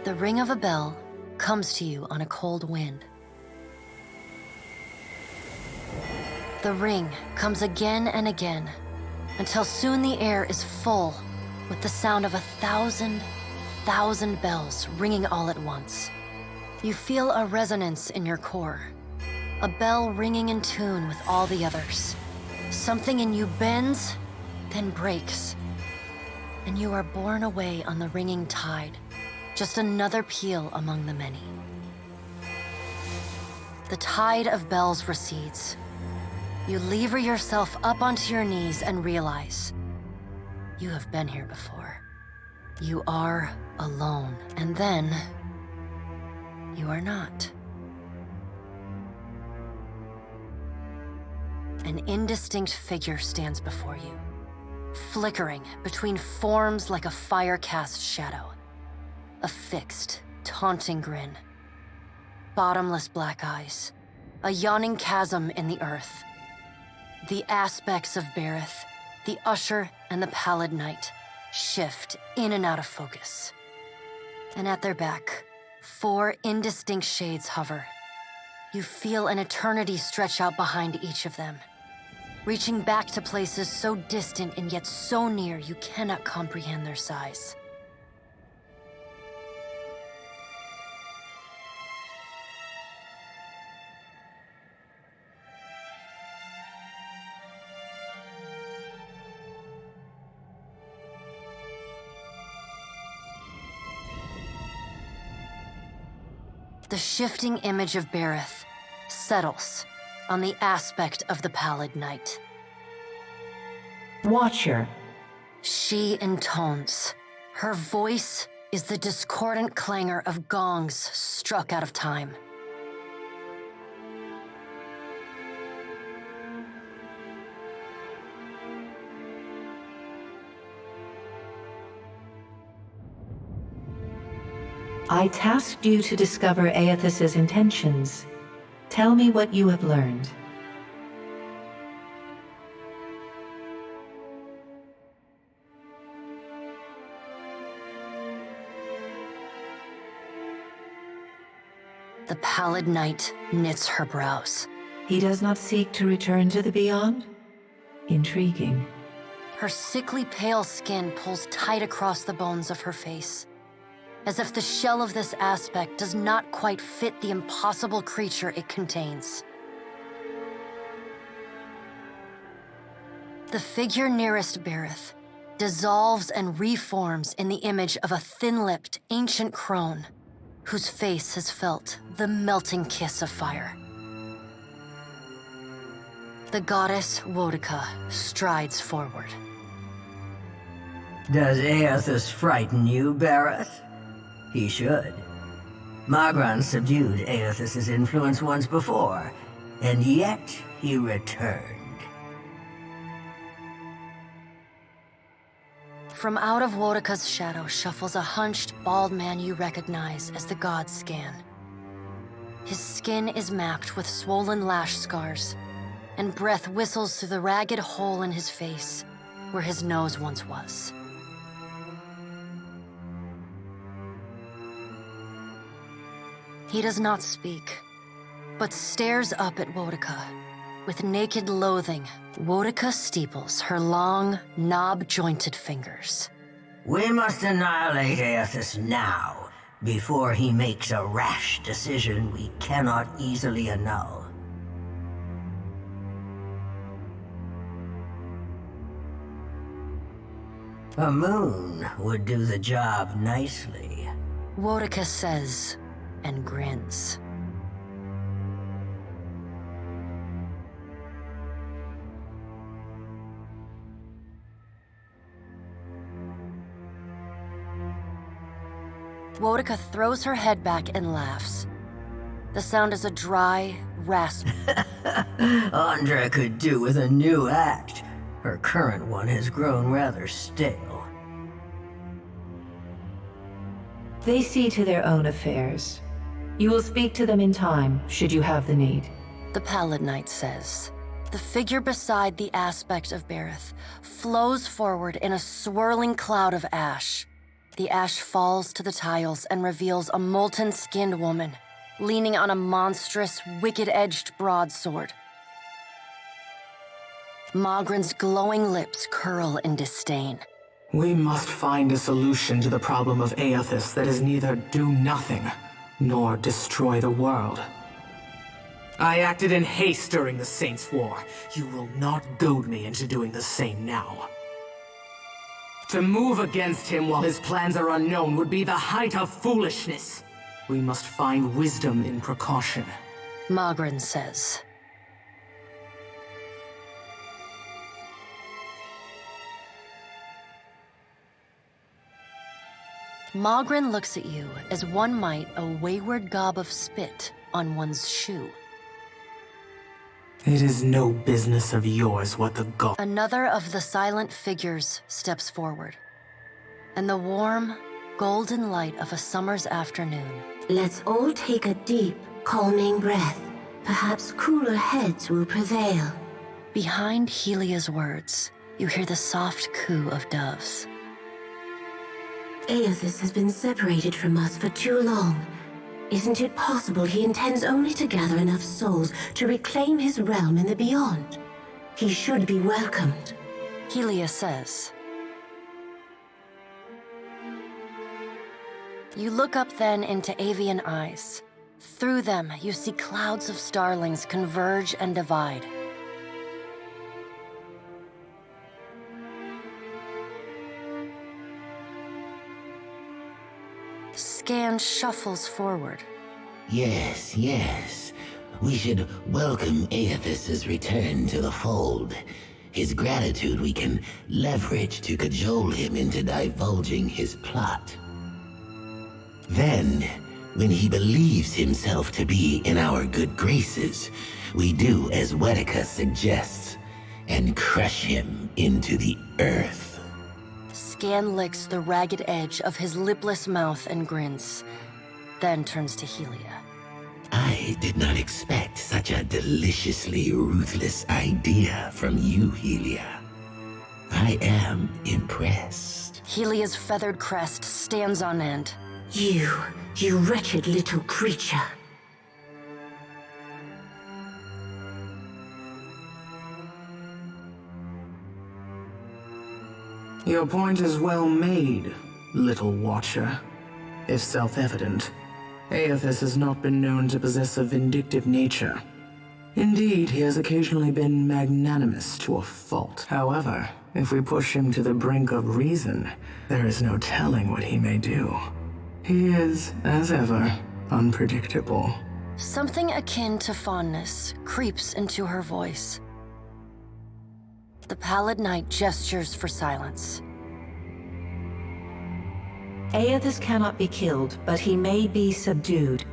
The ring of a bell comes to you on a cold wind. The ring comes again and again, until soon the air is full with the sound of 1,000 bells ringing all at once. You feel a resonance in your core, a bell ringing in tune with all the others. Something in you bends, then breaks, and you are borne away on the ringing tide, just another peal among the many. The tide of bells recedes. You lever yourself up onto your knees and realize you have been here before. You are alone, and then you are not. An indistinct figure stands before you, flickering between forms like a fire-cast shadow. A fixed, taunting grin. Bottomless black eyes. A yawning chasm in the earth. The aspects of Berith, the Usher and the Pallid Knight, shift in and out of focus. And at their back, 4 indistinct shades hover. You feel an eternity stretch out behind each of them, reaching back to places so distant and yet so near you cannot comprehend their size. The shifting image of Berith settles on the aspect of the Pallid Knight. Watcher. She intones. Her voice is the discordant clangor of gongs struck out of time. I tasked you to discover Aethys's intentions. Tell me what you have learned. The Pallid Knight knits her brows. He does not seek to return to the beyond? Intriguing. Her sickly pale skin pulls tight across the bones of her face, as if the shell of this aspect does not quite fit the impossible creature it contains. The figure nearest Berith dissolves and reforms in the image of a thin-lipped, ancient crone whose face has felt the melting kiss of fire. The goddess Wodika strides forward. Does Aethys frighten you, Berith? He should. Magran subdued Aethys's influence once before, and yet he returned. From out of Wodika's shadow shuffles a hunched, bald man you recognize as the god Scan. His skin is mapped with swollen lash scars, and breath whistles through the ragged hole in his face where his nose once was. He does not speak, but stares up at Wodika. With naked loathing, Wodika steeples her long, knob-jointed fingers. We must annihilate Aethys now, before he makes a rash decision we cannot easily annul. A moon would do the job nicely. Wodika says, and grins. Wodika throws her head back and laughs. The sound is a dry, rasp. Andra could do with a new act. Her current one has grown rather stale. They see to their own affairs. You will speak to them in time, should you have the need. The Pallid Knight says. The figure beside the aspect of Berith flows forward in a swirling cloud of ash. The ash falls to the tiles and reveals a molten-skinned woman, leaning on a monstrous, wicked-edged broadsword. Magran's glowing lips curl in disdain. We must find a solution to the problem of Aethys that is neither do nothing, nor destroy the world. I acted in haste during the Saints' War. You will not goad me into doing the same now. To move against him while his plans are unknown would be the height of foolishness. We must find wisdom in precaution. Magran says. Magran looks at you as one might a wayward gob of spit on one's shoe. It is no business of yours what the god... Another of the silent figures steps forward. And the warm, golden light of a summer's afternoon. Let's all take a deep, calming breath. Perhaps cooler heads will prevail. Behind Helia's words, you hear the soft coo of doves. Aethys has been separated from us for too long. Isn't it possible he intends only to gather enough souls to reclaim his realm in the beyond? He should be welcomed. Helia says. You look up then into avian eyes. Through them, you see clouds of starlings converge and divide. Scan shuffles forward. Yes, yes. We should welcome Aethys' return to the fold. His gratitude we can leverage to cajole him into divulging his plot. Then, when he believes himself to be in our good graces, we do as Wetica suggests, and crush him into the earth. Scan licks the ragged edge of his lipless mouth and grins, then turns to Helia. I did not expect such a deliciously ruthless idea from you, Helia. I am impressed. Helia's feathered crest stands on end. You wretched little creature. Your point is well made, little watcher. If self-evident, Aethys has not been known to possess a vindictive nature. Indeed, he has occasionally been magnanimous to a fault. However, if we push him to the brink of reason, there is no telling what he may do. He is, as ever, unpredictable. Something akin to fondness creeps into her voice. The pallid knight gestures for silence. Aethys cannot be killed, but he may be subdued.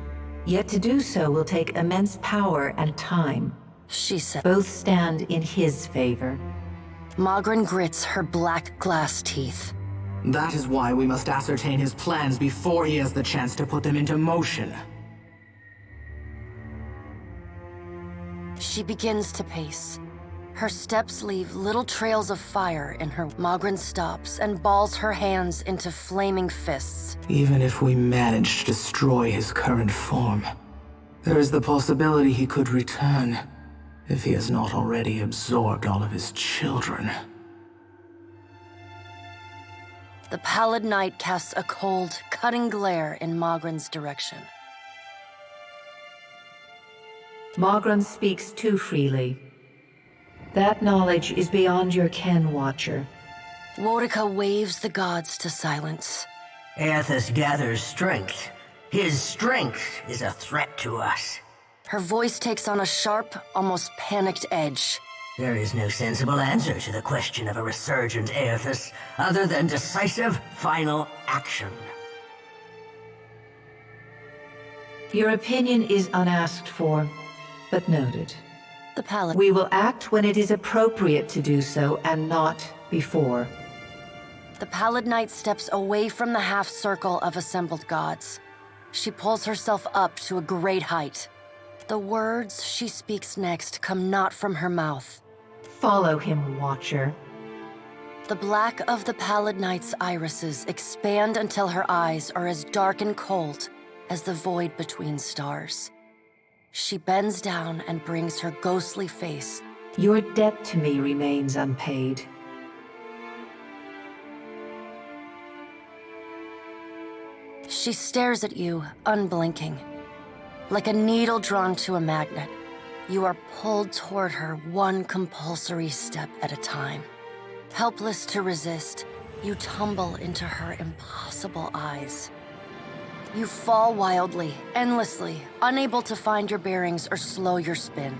Yet to do so will take immense power and time. She said. Both stand in his favor. Magran grits her black glass teeth. That is why we must ascertain his plans before he has the chance to put them into motion. She begins to pace. Her steps leave little trails of fire in her. Magran stops and balls her hands into flaming fists. Even if we manage to destroy his current form, there is the possibility he could return, if he has not already absorbed all of his children. The pallid knight casts a cold, cutting glare in Magran's direction. Magran speaks too freely. That knowledge is beyond your ken, Watcher. Wetica waves the gods to silence. Aethys gathers strength. His strength is a threat to us. Her voice takes on a sharp, almost panicked edge. There is no sensible answer to the question of a resurgent Aethys other than decisive, final action. Your opinion is unasked for, but noted. The pallid. We will act when it is appropriate to do so, and not before. The pallid knight steps away from the half-circle of assembled gods. She pulls herself up to a great height. The words she speaks next come not from her mouth. Follow him, Watcher. The black of the pallid night's irises expand until her eyes are as dark and cold as the void between stars. She bends down and brings her ghostly face. Your debt to me remains unpaid. She stares at you, unblinking. Like a needle drawn to a magnet, you are pulled toward her one compulsory step at a time. Helpless to resist, you tumble into her impossible eyes. You fall wildly, endlessly, unable to find your bearings or slow your spin.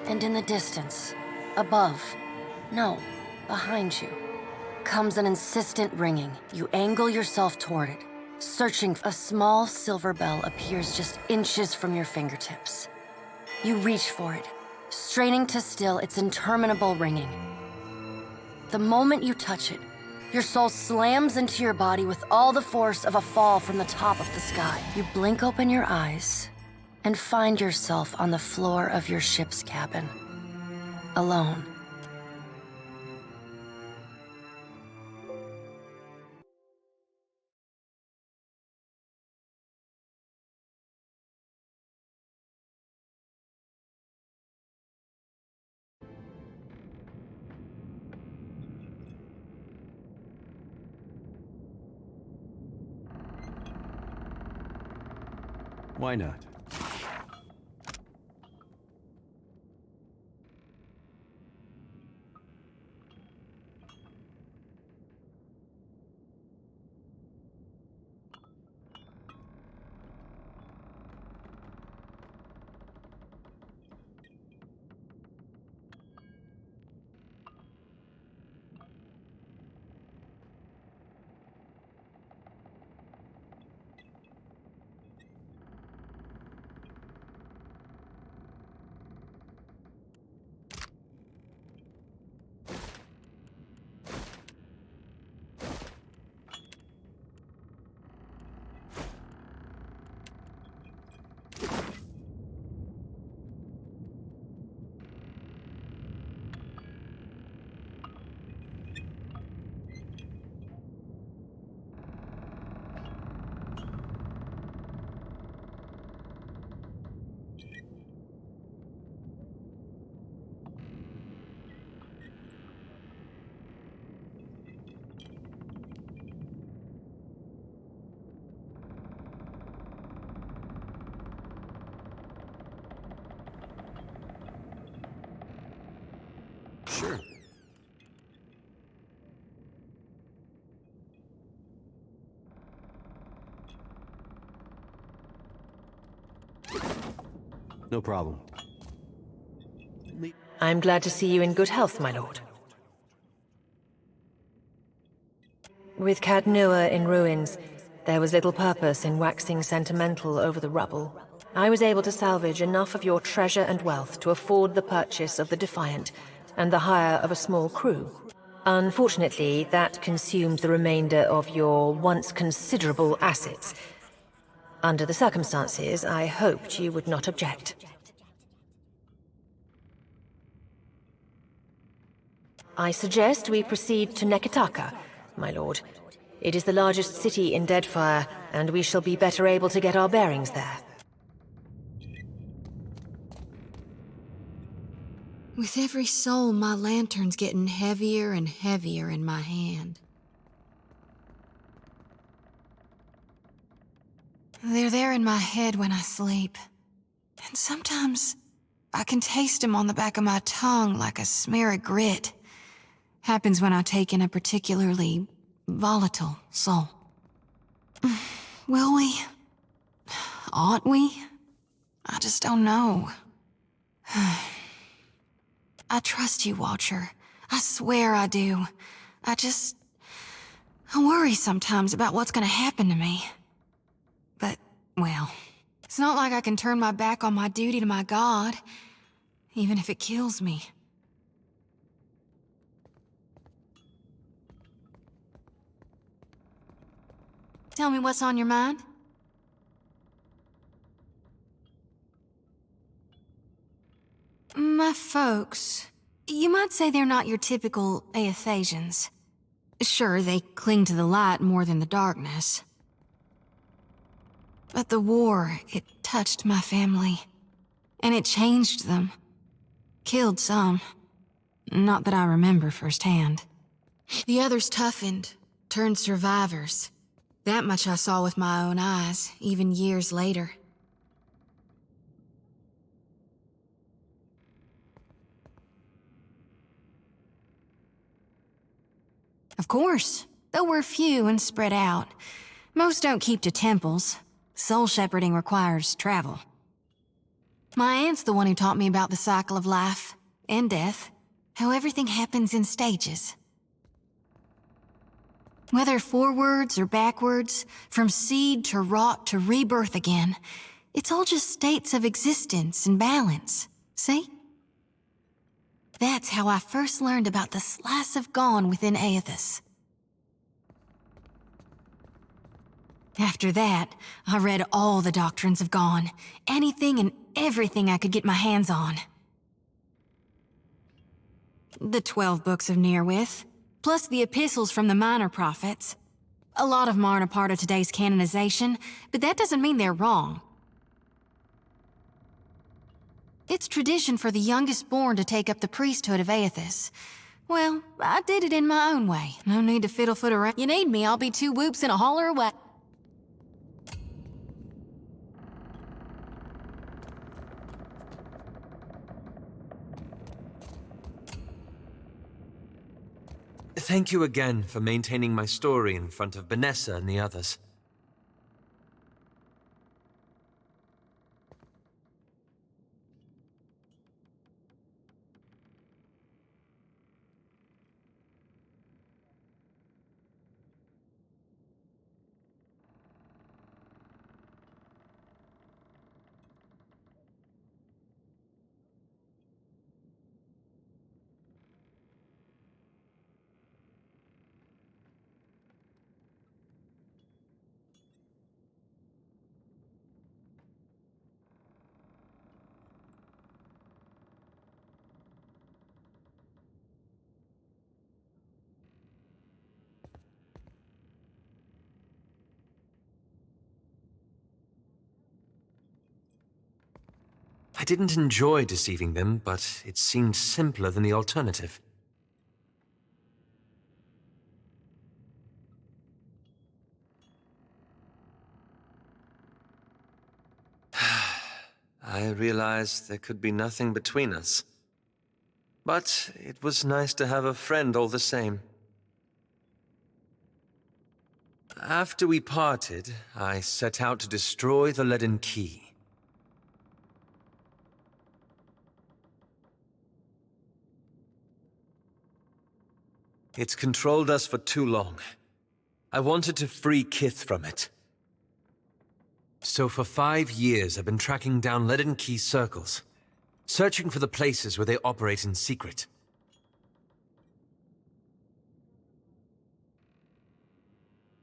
And in the distance, above, no, behind you, comes an insistent ringing. You angle yourself toward it, searching. A small silver bell appears just inches from your fingertips. You reach for it, straining to still its interminable ringing. The moment you touch it, your soul slams into your body with all the force of a fall from the top of the sky. You blink open your eyes and find yourself on the floor of your ship's cabin, alone. Why not? Sure. No problem. I'm glad to see you in good health, my lord. With Cadnua in ruins, there was little purpose in waxing sentimental over the rubble. I was able to salvage enough of your treasure and wealth to afford the purchase of the Defiant and the hire of a small crew. Unfortunately, that consumed the remainder of your once considerable assets. Under the circumstances, I hoped you would not object. I suggest we proceed to Neketaka, my lord. It is the largest city in Deadfire, and we shall be better able to get our bearings there. With every soul, my lantern's getting heavier and heavier in my hand. They're there in my head when I sleep. And sometimes I can taste them on the back of my tongue like a smear of grit. Happens when I take in a particularly volatile soul. Will we? Ought we? I just don't know. I trust you, Watcher. I swear I do. I worry sometimes about what's gonna happen to me. But, well, it's not like I can turn my back on my duty to my God, even if it kills me. Tell me what's on your mind? My folks, You might say they're not your typical Aethasians. Sure, they cling to the light more than the darkness. But the war, it touched my family. And it changed them. Killed some. Not that I remember firsthand. The others toughened, turned survivors. That much I saw with my own eyes, even years later. Of course, though we're few and spread out. Most don't keep to temples. Soul shepherding requires travel. My aunt's the one who taught me about the cycle of life and death, how everything happens in stages. Whether forwards or backwards, from seed to rot to rebirth again, it's all just states of existence and balance, see? That's how I first learned about the slice of Gone within Aethys. After that, I read all the doctrines of Gone, anything and everything I could get my hands on. The 12 books of Nearwith, plus the epistles from the minor prophets. A lot of them aren't a part of today's canonization, but that doesn't mean they're wrong. It's tradition for the youngest born to take up the priesthood of Aethys. Well, I did it in my own way. No need to fiddle-foot around. You need me, I'll be 2 whoops and a holler away. Thank you again for maintaining my story in front of Vanessa and the others. I didn't enjoy deceiving them, but it seemed simpler than the alternative. I realized there could be nothing between us. But it was nice to have a friend all the same. After we parted, I set out to destroy the leaden key. It's controlled us for too long. I wanted to free Kith from it. So for 5 years, I've been tracking down leaden key circles, searching for the places where they operate in secret.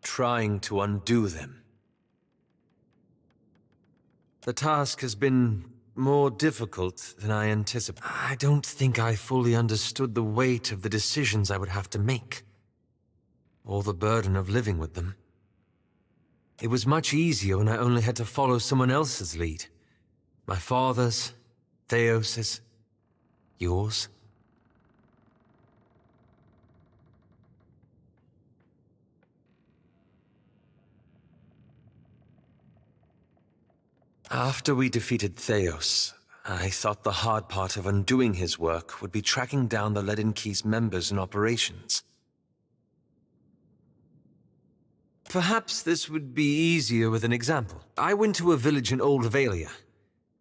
Trying to undo them. The task has been more difficult than I anticipated. I don't think I fully understood the weight of the decisions I would have to make, or the burden of living with them. It was much easier when I only had to follow someone else's lead. My father's, Theos's, yours. After we defeated Theos, I thought the hard part of undoing his work would be tracking down the Leaden Key's members and operations. Perhaps this would be easier with an example. I went to a village in Old Valia,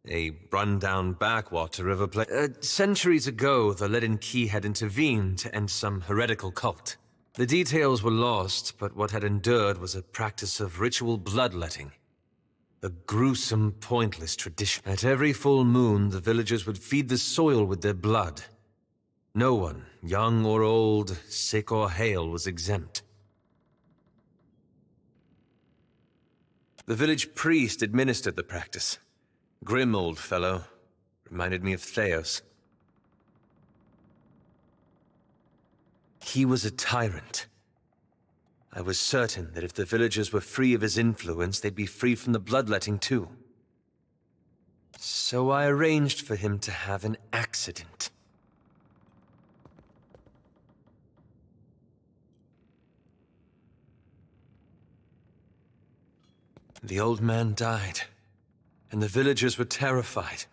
a run-down backwater river place. Centuries ago, the Leaden Key had intervened to end some heretical cult. The details were lost, but what had endured was a practice of ritual bloodletting. A gruesome, pointless tradition. At every full moon, the villagers would feed the soil with their blood. No one, young or old, sick or hale, was exempt. The village priest administered the practice. Grim old fellow. Reminded me of Theos. He was a tyrant. I was certain that if the villagers were free of his influence, they'd be free from the bloodletting too. So I arranged for him to have an accident. The old man died, and the villagers were terrified.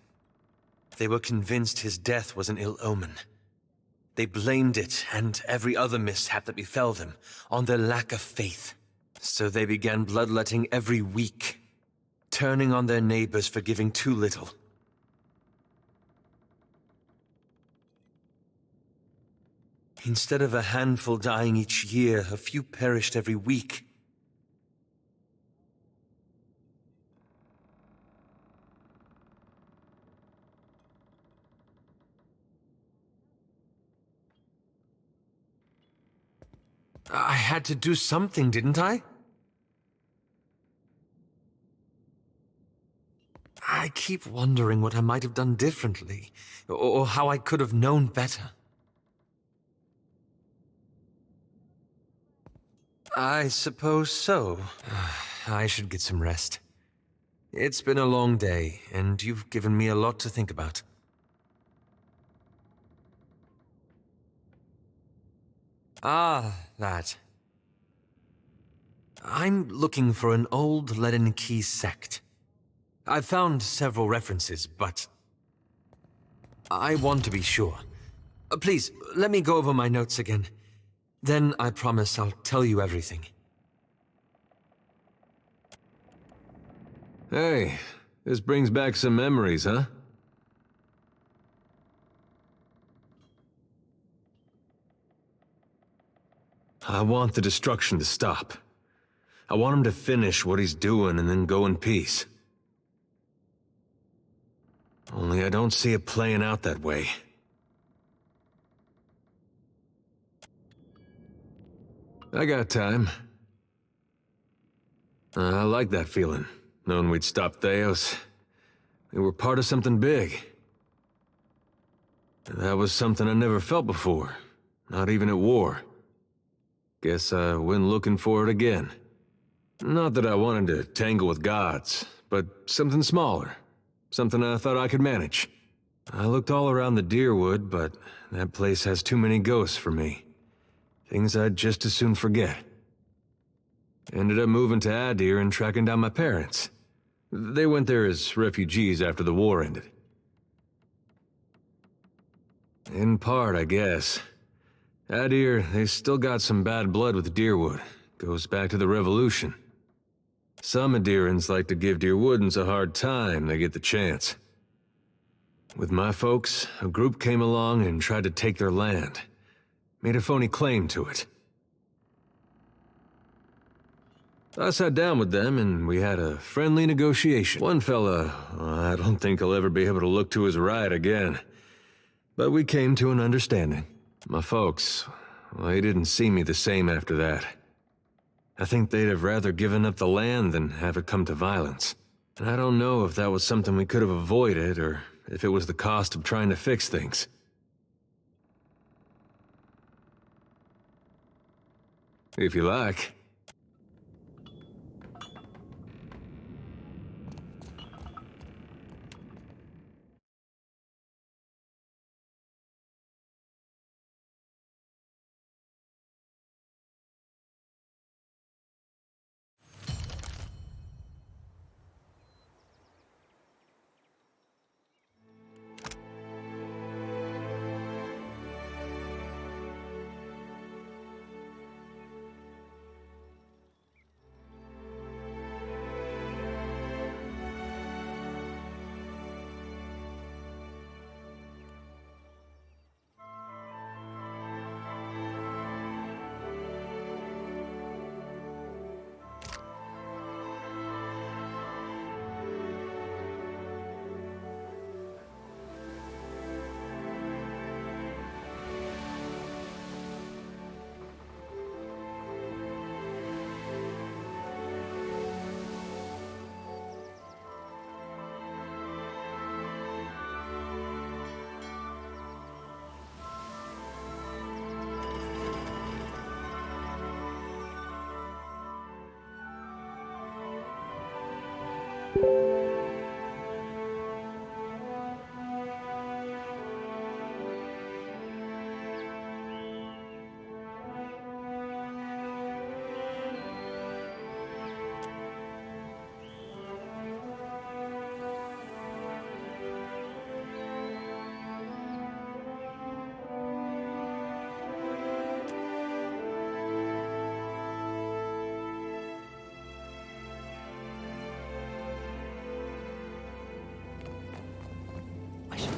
They were convinced his death was an ill omen. They blamed it, and every other mishap that befell them, on their lack of faith. So they began bloodletting every week, turning on their neighbors for giving too little. Instead of a handful dying each year, a few perished every week. I had to do something, didn't I? I keep wondering what I might have done differently, or how I could have known better. I suppose so. I should get some rest. It's been a long day, and you've given me a lot to think about. Ah, that. I'm looking for an old leaden key sect. I've found several references, but I want to be sure. Please, let me go over my notes again. Then I promise I'll tell you everything. Hey, this brings back some memories, huh? I want the destruction to stop. I want him to finish what he's doing and then go in peace. Only I don't see it playing out that way. I got time. I like that feeling, knowing we'd stop Theos. We were part of something big. That was something I never felt before, not even at war. Guess I went looking for it again. Not that I wanted to tangle with gods, but something smaller. Something I thought I could manage. I looked all around the Deerwood, but that place has too many ghosts for me. Things I'd just as soon forget. Ended up moving to Adir and tracking down my parents. They went there as refugees after the war ended. In part, I guess. Adir, they still got some bad blood with Deerwood. Goes back to the Revolution. Some Adirans like to give Deerwoodans a hard time they get the chance. With my folks, a group came along and tried to take their land. Made a phony claim to it. I sat down with them and we had a friendly negotiation. One fella, I don't think he'll ever be able to look to his right again. But we came to an understanding. My folks, well, they didn't see me the same after that. I think they'd have rather given up the land than have it come to violence. And I don't know if that was something we could have avoided, or if it was the cost of trying to fix things. If you like.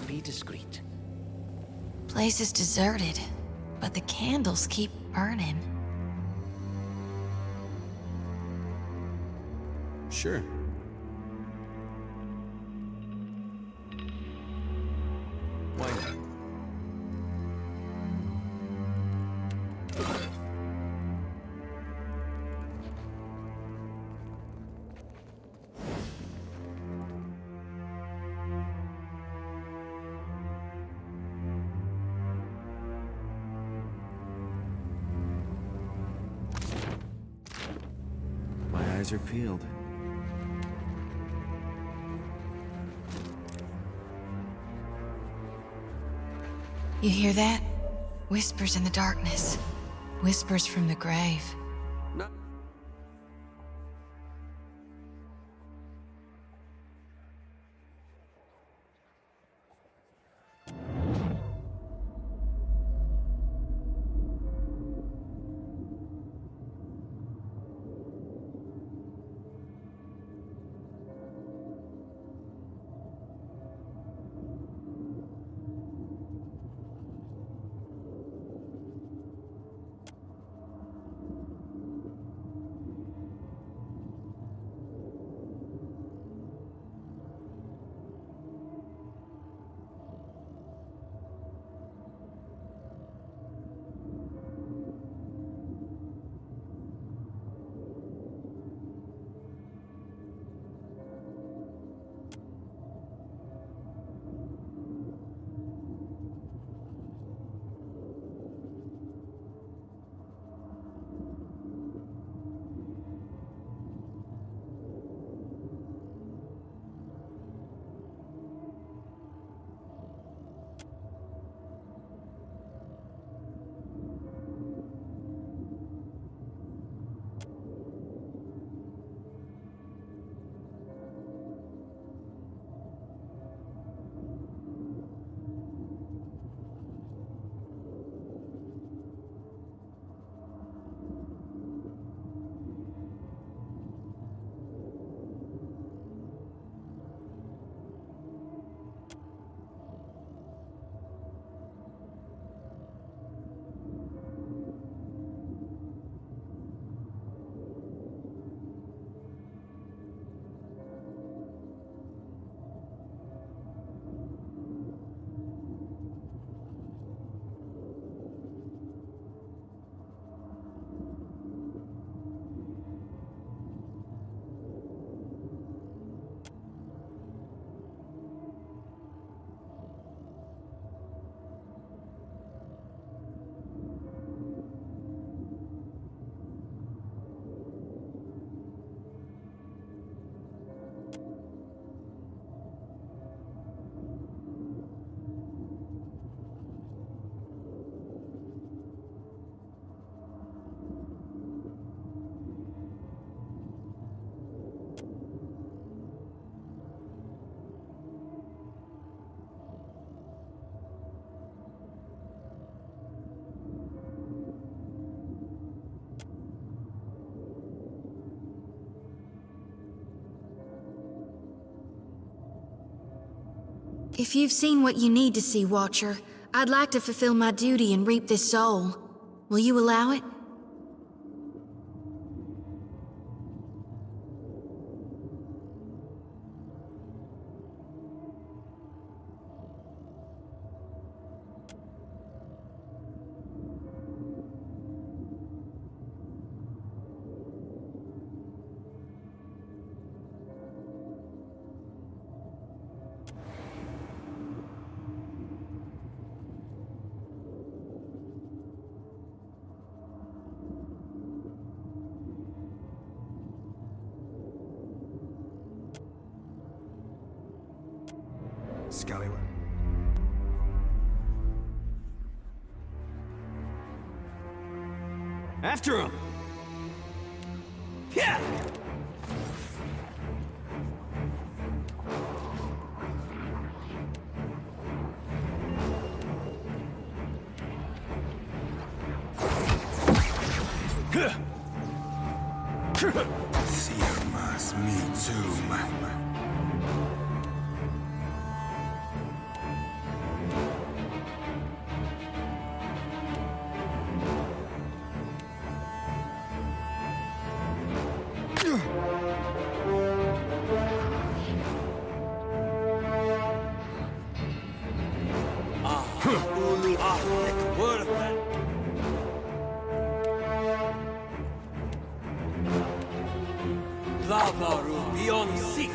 be discreet. Place is deserted, but the candles keep burning. Sure. Why not? My eyes are peeled. You hear that? Whispers in the darkness. Whispers from the grave. No. If you've seen what you need to see, Watcher, I'd like to fulfill my duty and reap this soul. Will you allow it? Scallywag. After him! Yeah! Siermas, me too, man. Lavaru beyond seek.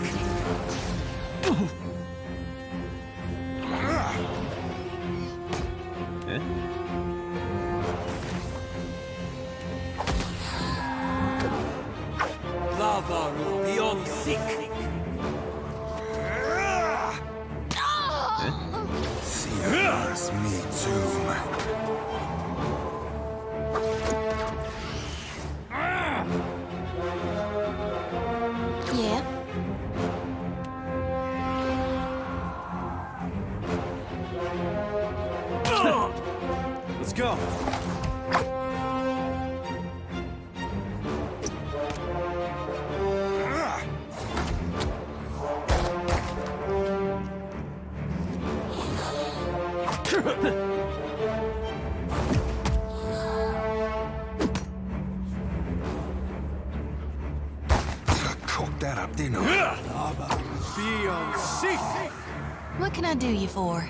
Lavaru beyond seek. Sears me tomb. Yeah? Let's go. Cook that up, didn't I? Beyond seek. What can I do you for?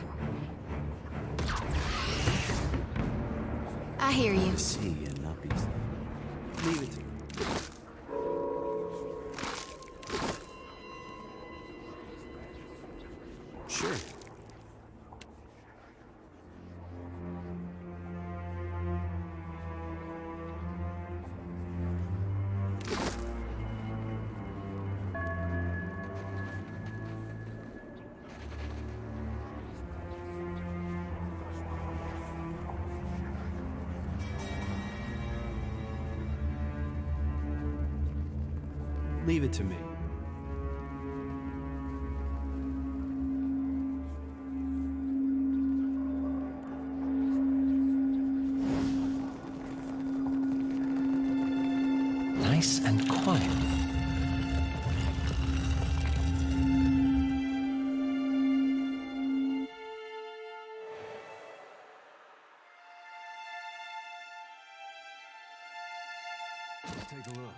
I hear you. See and not be. Leave it to me. Sure. Leave it to me. Nice and quiet. Let's take a look.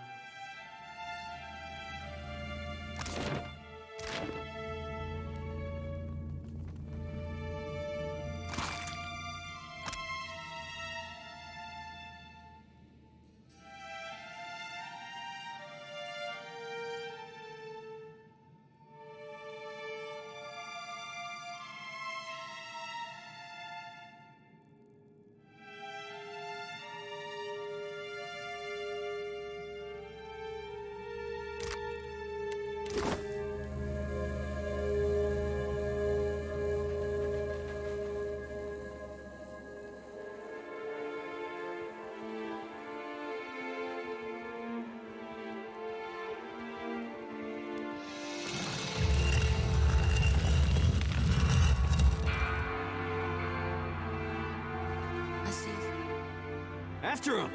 I see. After him.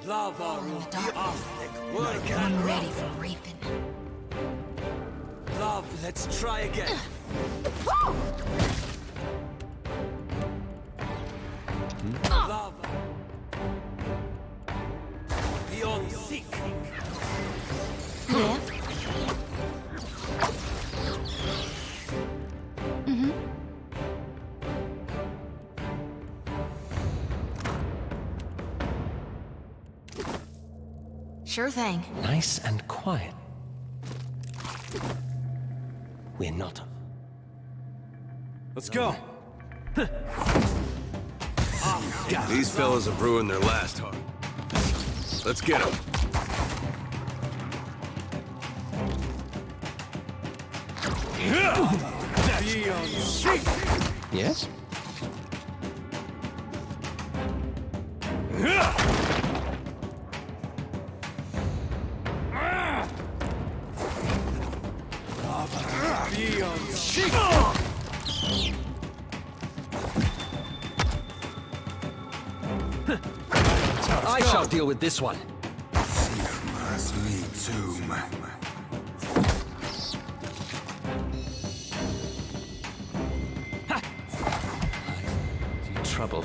Lavaru Dark. I'm ready for reaping. Love, let's try again. Lava. Beyond seek. Yeah? Mm-hmm. Sure thing. Nice and quiet. We're not. Let's go. These fellas have ruined their last heart. Let's get them. Beyond seek. Yes? Beyond seek. I shall deal with this one. Sears me tomb. Trouble.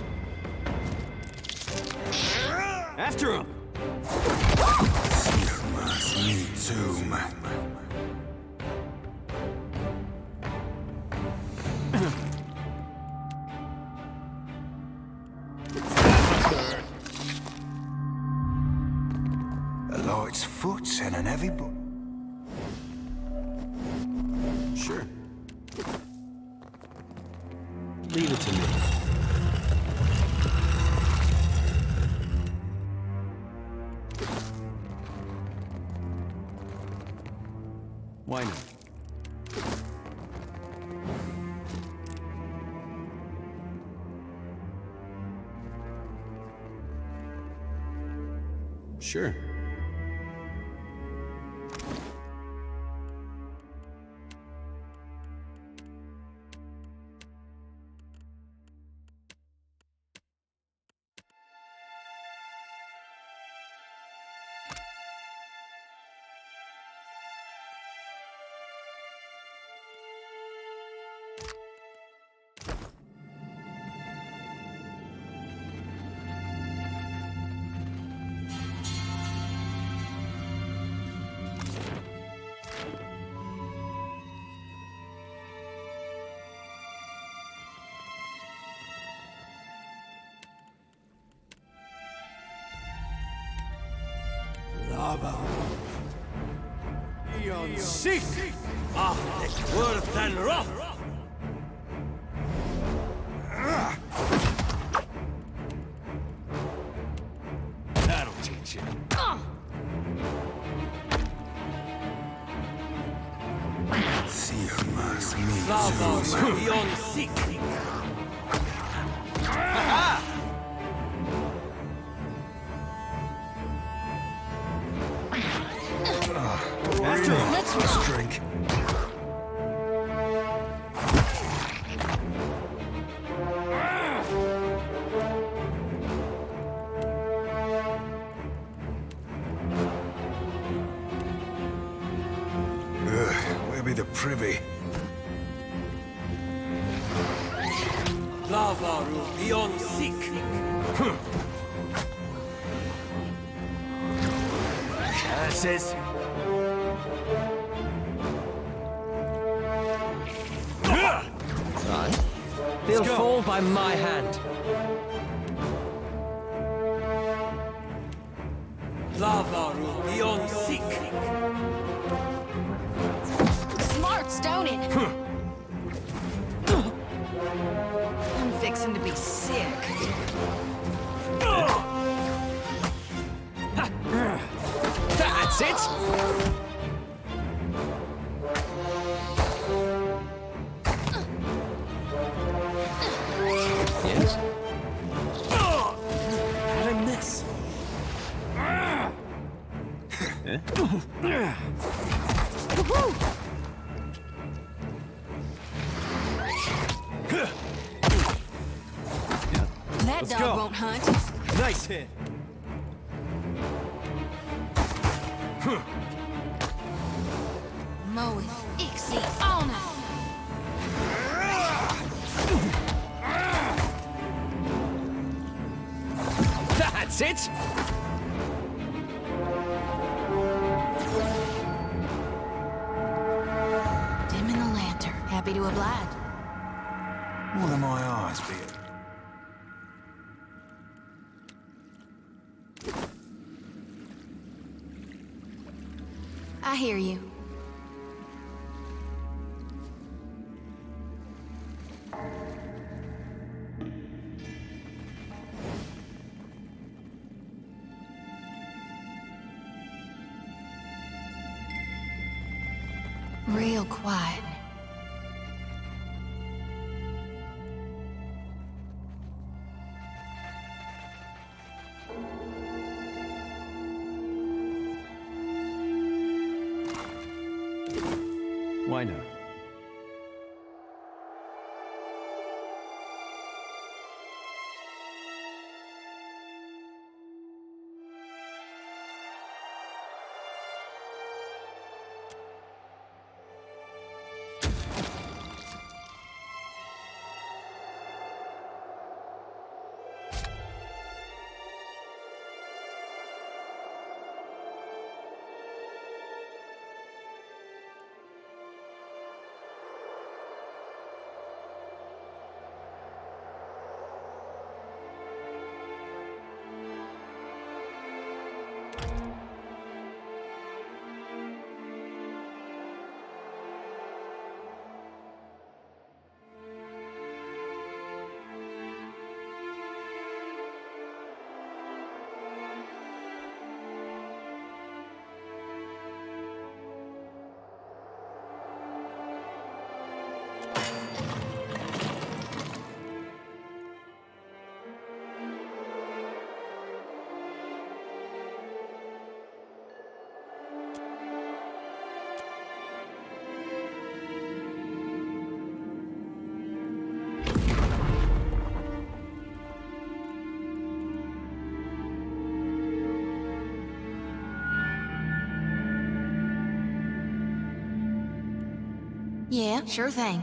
After him. Sears me tomb. A light's foot and an heavy book. Sure. Leave it to me. Why not? Sure. Lava. Eon Seek! Ahnek worth and rough! That'll teach you. Sirmas me Lava. Eon Seek! After him. Let's drink. Where be the privy? Lava beyond seek. Curses. Right. They'll fall by my hand. Lava beyond seek. Smart, don't it? I'm fixing to be sick. That's it! Yes? How'd I miss? That Let's dog go. won't hunt. Nice hit. Moe, Ixie, Ona. That's it! Dimming the lantern. Happy to oblige. What am my eyes be? I hear you. Real quiet. Why not? Yeah, sure thing.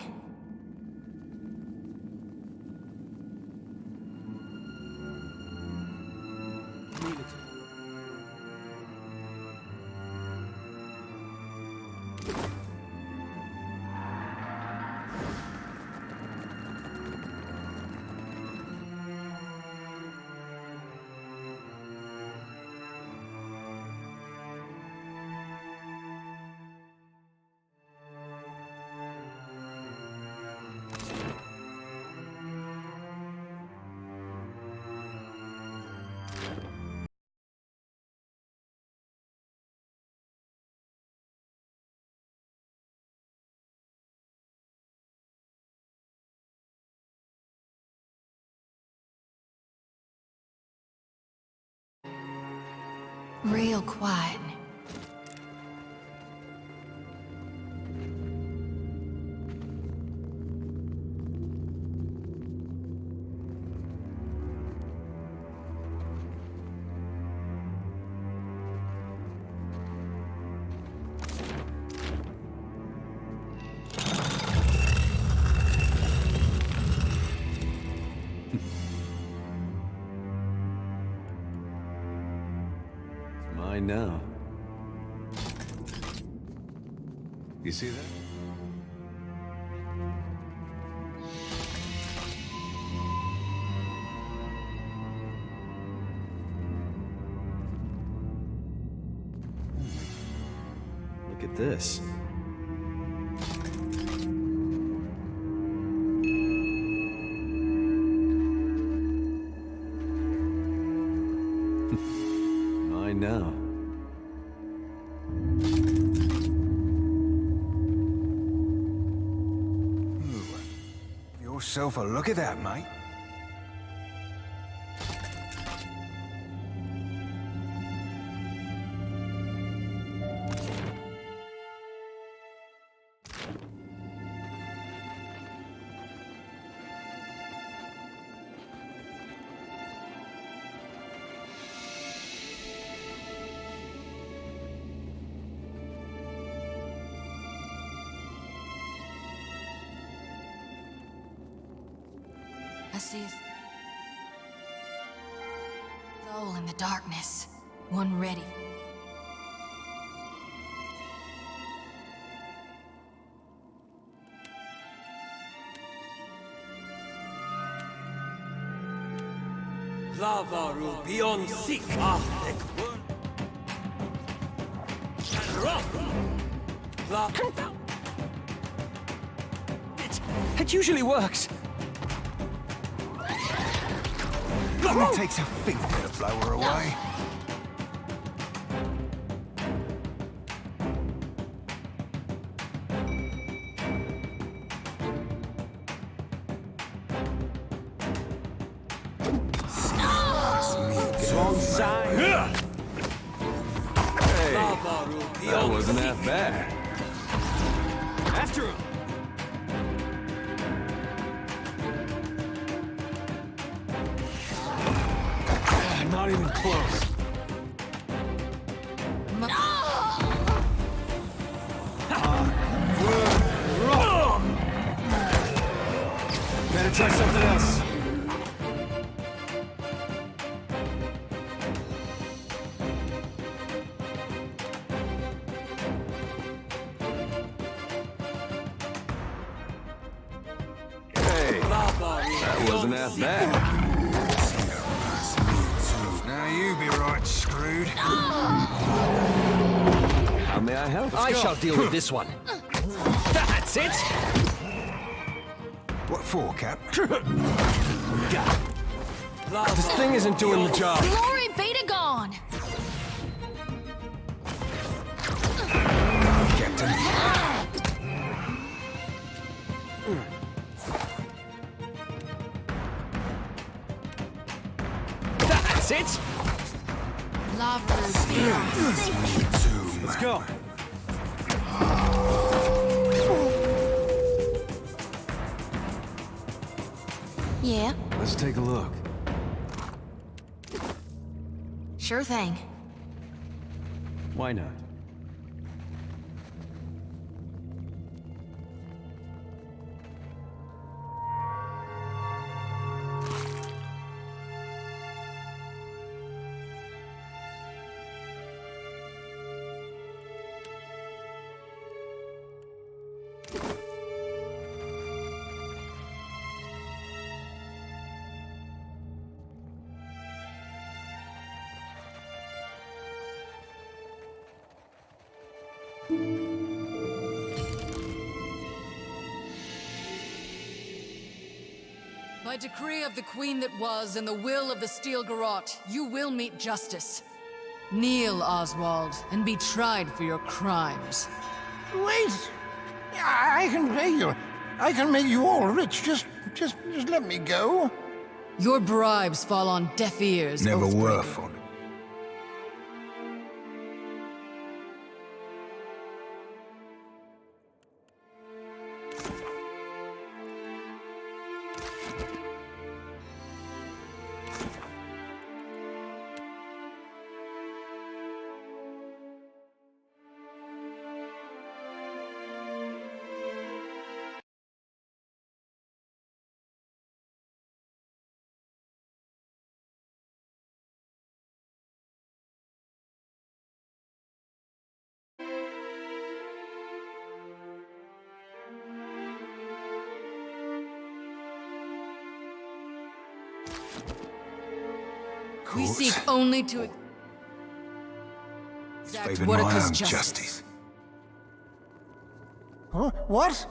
Real quiet. Mine now. You see that? Look at this. Mine now. Yourself a look at that, mate. I see a soul in the darkness. One ready. Lavaru beyond seek after It usually works. It takes a finger to blow her away. Hey, that wasn't half bad. After him. Not even close. Better try something else. Hey, that wasn't half bad. Now you be right screwed. How may I help? I shall deal with this one. That's it. What for, Cap? This thing isn't doing the job. Glory be to gone! Captain. That's it. Let's go. Yeah, Let's take a look. sure thing. Why not? By decree of the Queen that was and the will of the Steel Garrote, you will meet justice. Kneel, Oswald, and be tried for your crimes. Wait! I can pay you. I can make you all rich. Just let me go. Your bribes fall on deaf ears. Never were Oathbreaker. for. We seek only to exact Favor my Wodaka's own justice. Huh? What?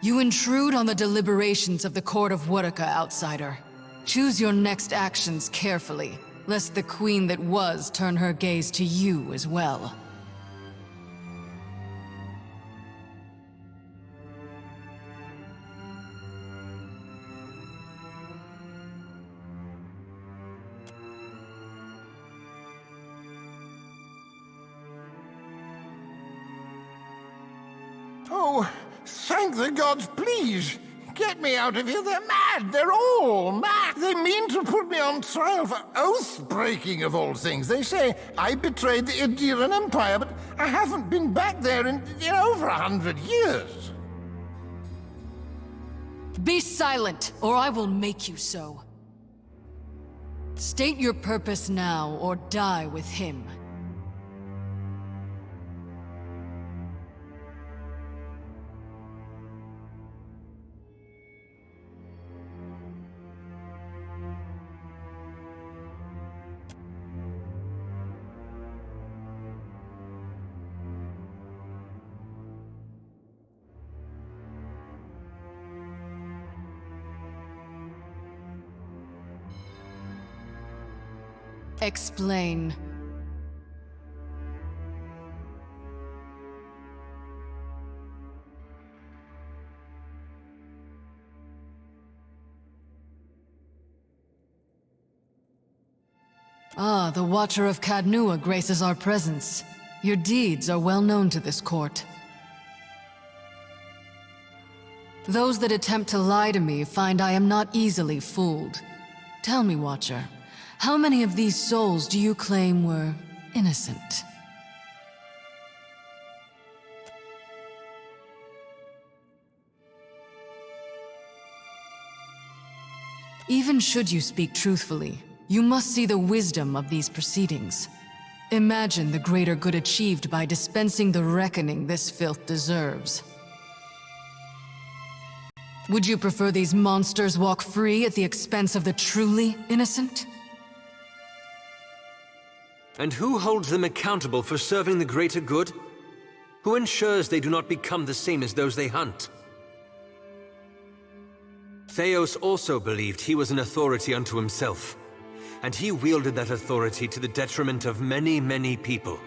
You intrude on the deliberations of the Court of Wodaka, outsider. Choose your next actions carefully, lest the Queen that was turn her gaze to you as well. Oh, thank the gods, please! Get me out of here, they're mad! They're all mad! They mean to put me on trial for oath-breaking of all things. They say I betrayed the Idiran Empire, but I haven't been back there in over 100 years. Be silent, or I will make you so. State your purpose now, or die with him. Explain. Ah, the Watcher of Cadnua graces our presence. Your deeds are well known to this court. Those that attempt to lie to me find I am not easily fooled. Tell me, Watcher, how many of these souls do you claim were innocent? Even should you speak truthfully, you must see the wisdom of these proceedings. Imagine the greater good achieved by dispensing the reckoning this filth deserves. Would you prefer these monsters walk free at the expense of the truly innocent? And who holds them accountable for serving the greater good? Who ensures they do not become the same as those they hunt? Theos also believed he was an authority unto himself, and he wielded that authority to the detriment of many, many people.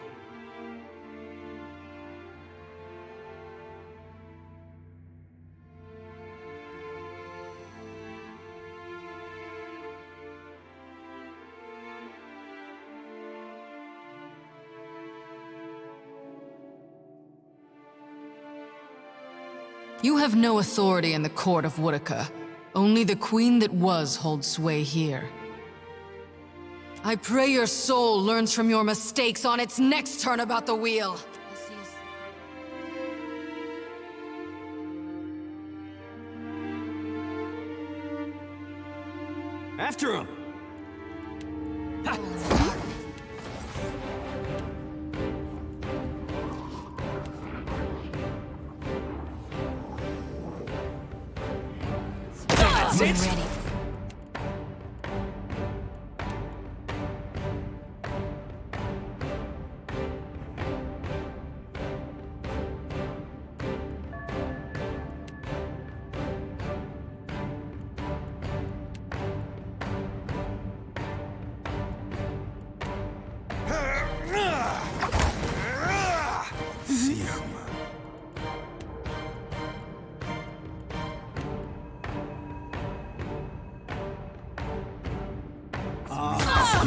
You have no authority in the court of Wodaka. Only the Queen that was holds sway here. I pray your soul learns from your mistakes on its next turn about the wheel. After him! That's it! Ready.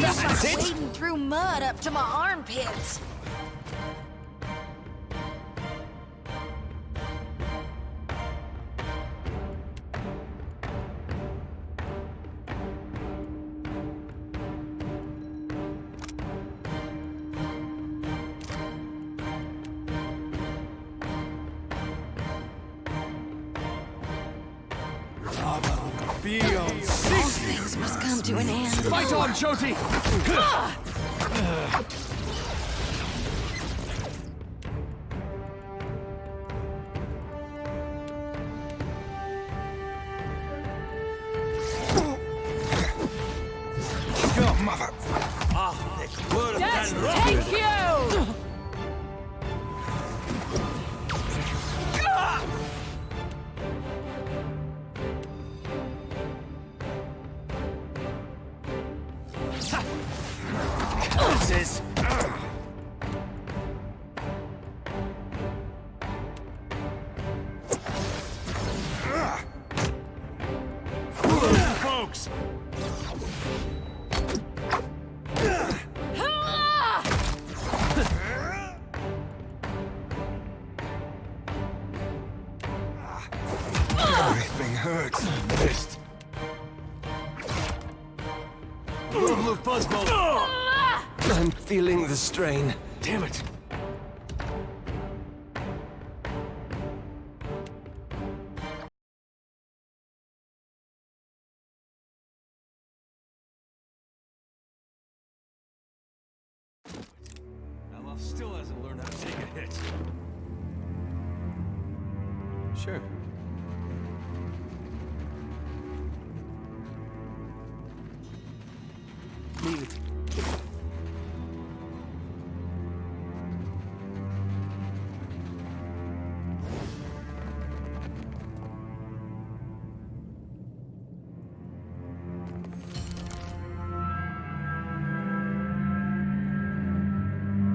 That's it! Wading through mud up to my armpits. All things must come to an end. Fight on, Jyoti! Go, mother! Let's Take you! curses! Folks! Everything hurts. Missed. Move, Buzzball! I'm feeling the strain. Damn it! Now, still hasn't learned how to take a hit. Sure. Minuti.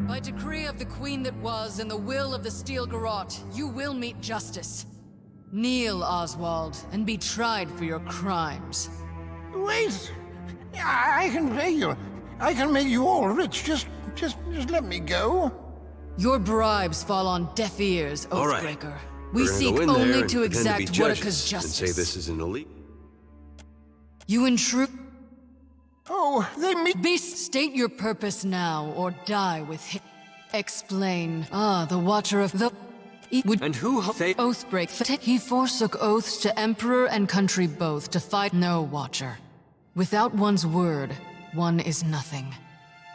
By decree of the Queen that was and the will of the Steel Garrote, you will meet justice. Kneel, Oswald, and be tried for your crimes. Wait! I can pay you. I can make you all rich. Just let me go. Your bribes fall on deaf ears, All right. Oathbreaker. We We're gonna seek go in there only and to pretend exact be judges Woodika's justice. and say this is an elite. You intrude. Oh, they meet. Beast, state your purpose now, or die with him. Explain. The Watcher of the... And who they... Oathbreak. He forsook oaths to Emperor and country both to fight no Watcher. Without one's word, one is nothing.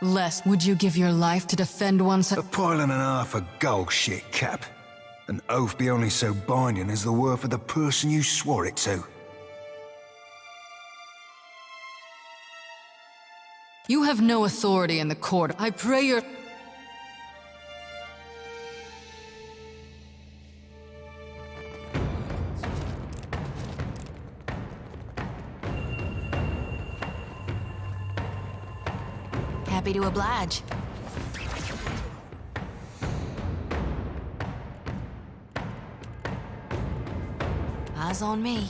Less would you give your life to defend one's... A pile and a half of gold shit, Cap. An oath be only so binding as the worth of the person you swore it to. You have no authority in the court. I pray your... Happy to oblige. Eyes on me.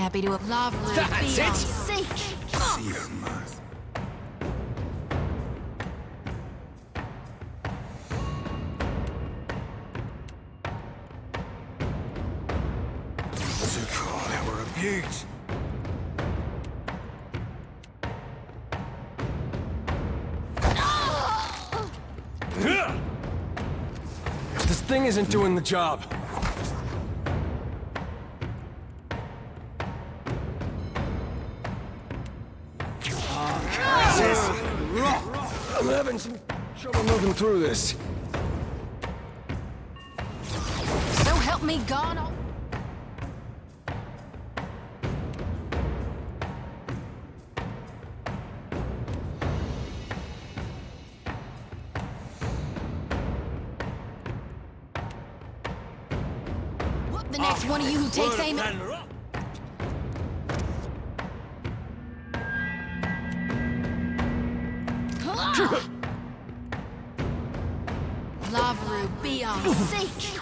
Happy to love Ruby. That's it. Seek. See your mouth. Zuko, they were a beaut. This thing isn't doing the job. I'm having some trouble moving through this. So help me God. The next one of you who takes aim at... Lavru, be on seek.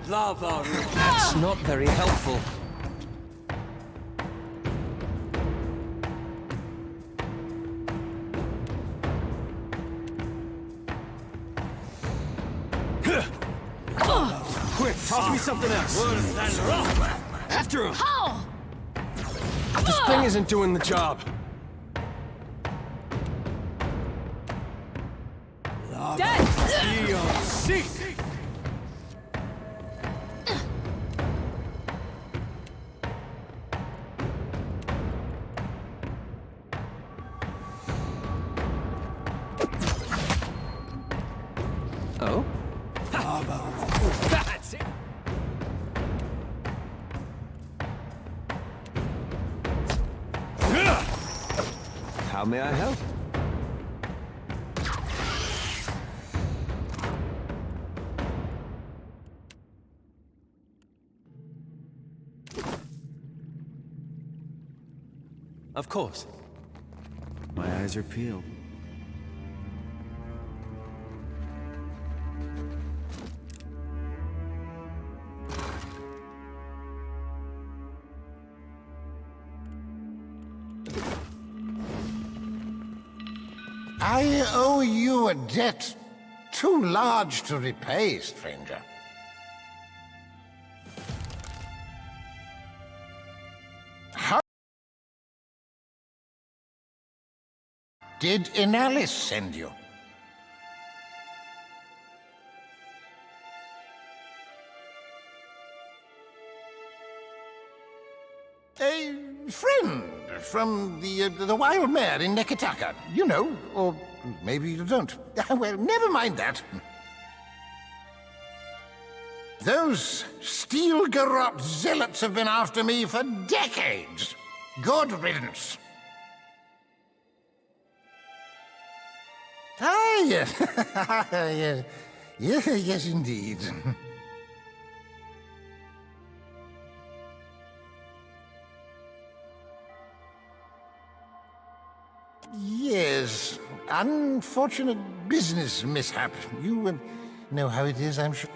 Lava. That's not very helpful. Quick, toss me something else. After him. This thing isn't doing the job. Dead. Seek. Oh? That's it! How may I help? Of course. My eyes are peeled. I owe you a debt too large to repay, stranger. How did Inalis send you? A friend from the wild mare in Neketaka. You know, or maybe you don't. Well, never mind that. Those steel-garrote zealots have been after me for decades. Good riddance. Ah, yes. Yes, indeed. Yes, unfortunate business mishap. You know how it is, I'm sure.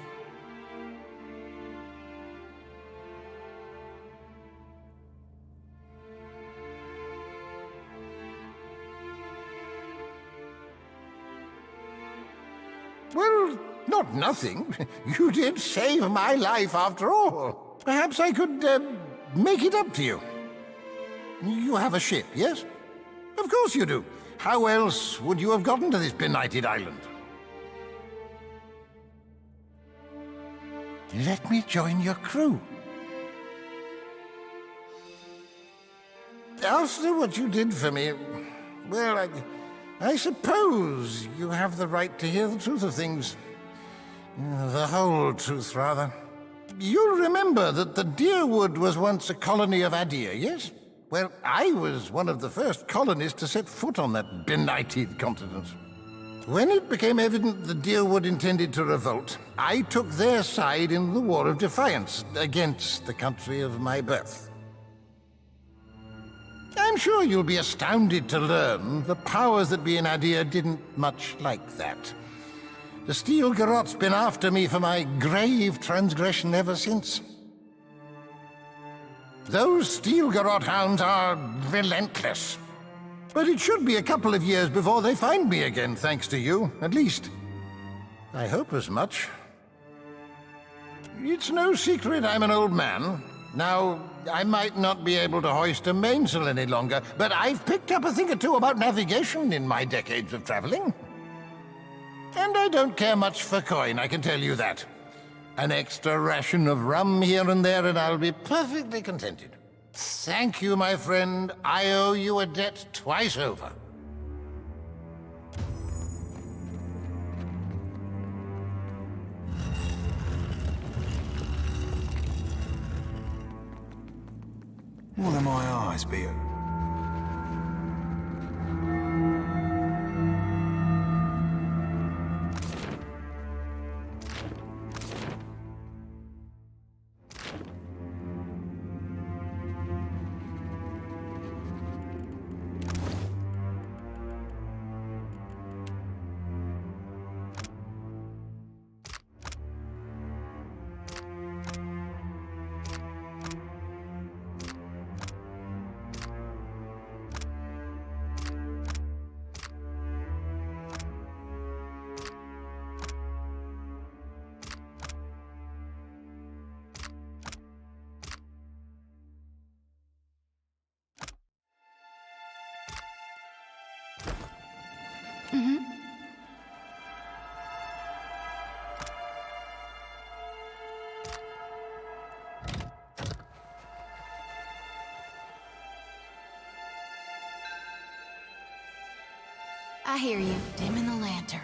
Well, not nothing. You did save my life after all. Perhaps I could make it up to you. You have a ship, yes? Of course you do. How else would you have gotten to this benighted island? Let me join your crew. After what you did for me, well, I suppose you have the right to hear the truth of things. The whole truth, rather. You remember that the Deerwood was once a colony of Adir, yes? Well, I was one of the first colonists to set foot on that benighted continent. When it became evident the Deerwood intended to revolt, I took their side in the War of Defiance against the country of my birth. I'm sure you'll be astounded to learn the powers that be in Adir didn't much like that. The Steel Garrot's been after me for my grave transgression ever since. Those Steel Garrot hounds are relentless. But it should be a couple of years before they find me again, thanks to you, at least. I hope as much. It's no secret I'm an old man. Now, I might not be able to hoist a mainsail any longer, but I've picked up a thing or two about navigation in my decades of traveling. And I don't care much for coin, I can tell you that. An extra ration of rum here and there, and I'll be perfectly contented. Thank you, my friend. I owe you a debt twice over. What are my eyes be open? I hear you, dimming the lantern.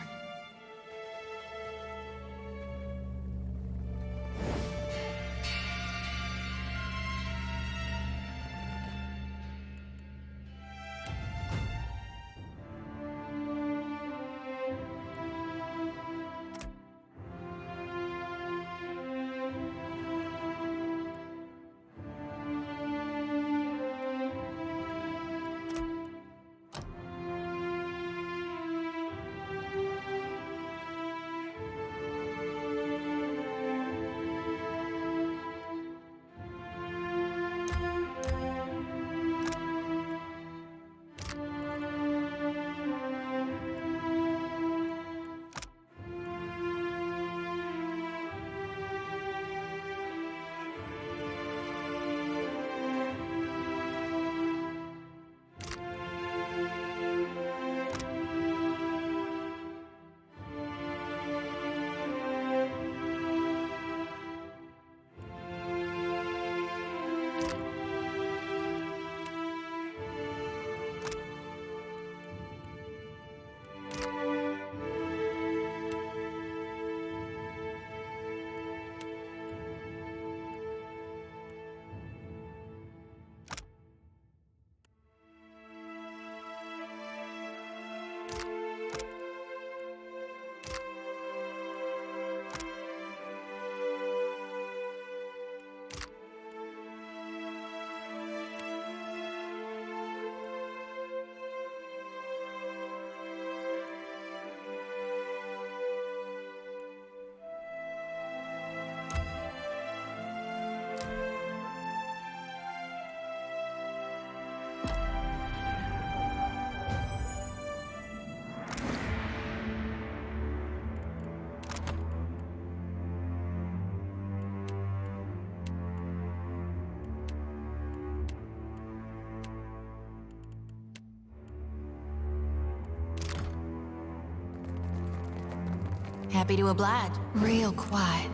Happy to oblige. Real quiet.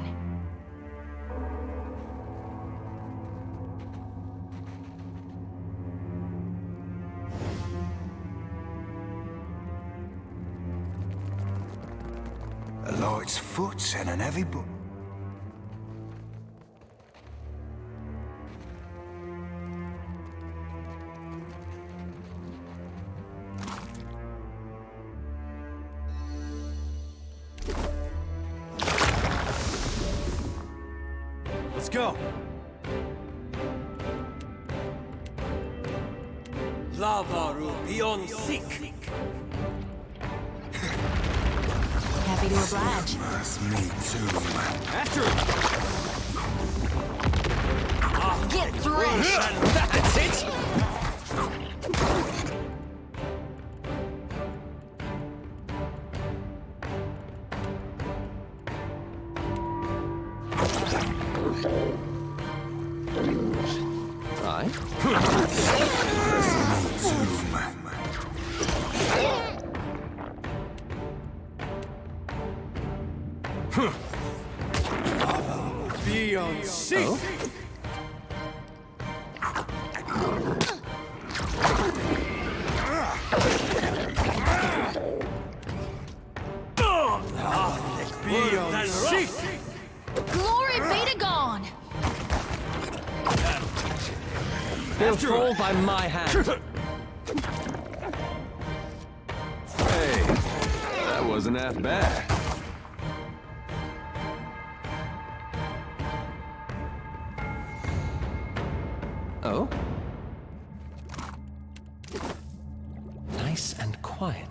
A light's foot and an heavy book. Let's go. Lavaru beyond sick. Happy to oblige. That's me too. After him! Get thrashed! That's it! Beyond sick. Beyond sick. Glory be to God! They'll fall by my hand. Hey, that wasn't half bad. Oh? Nice and quiet.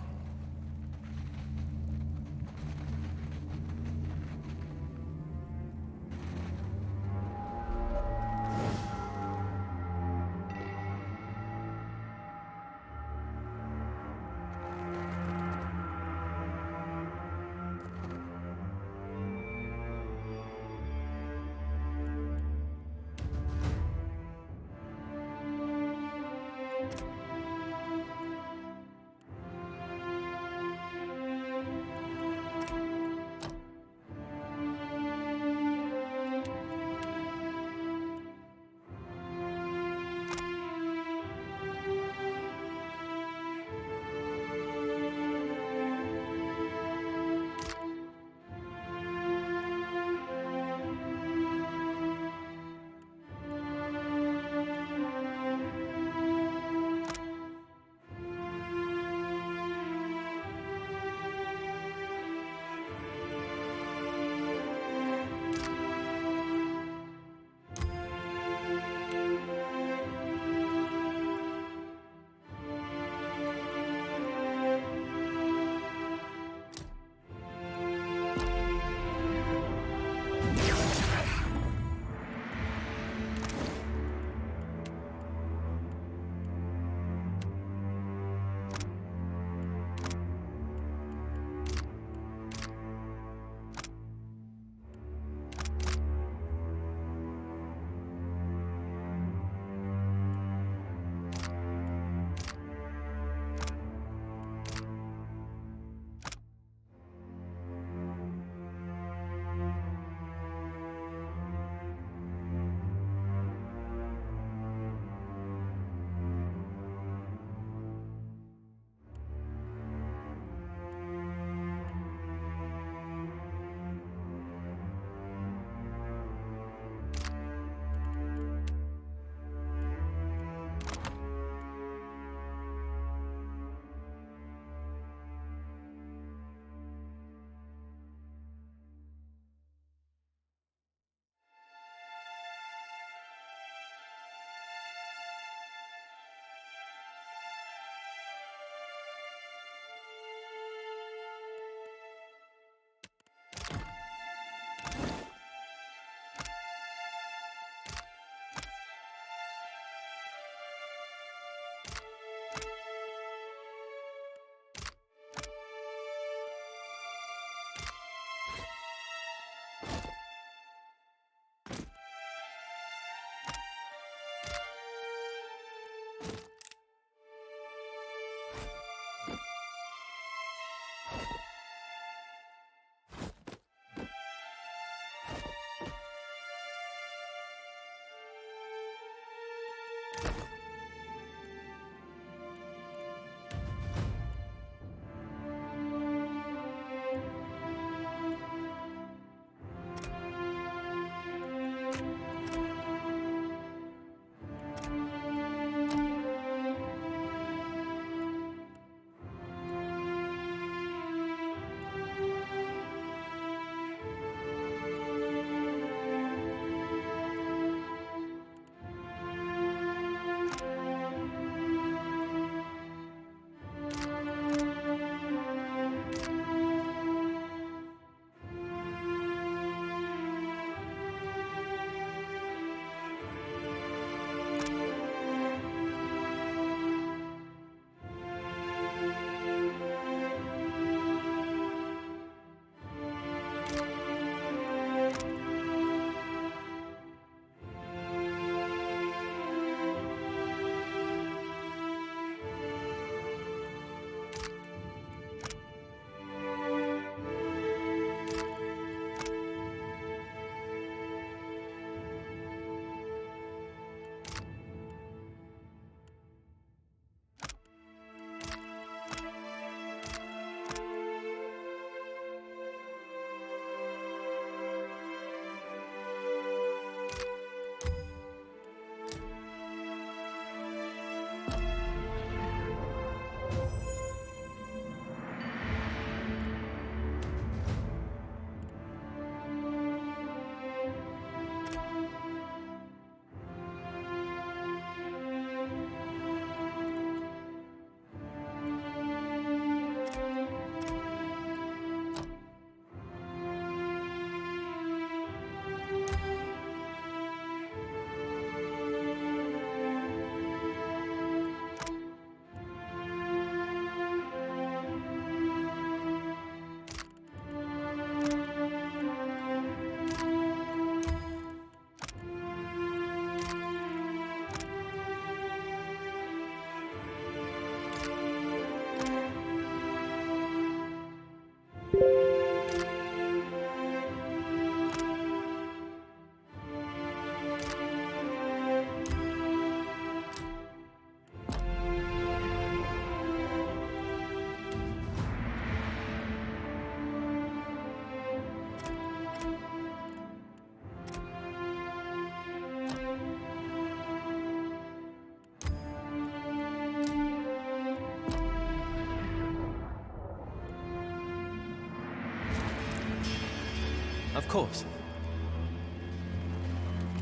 course.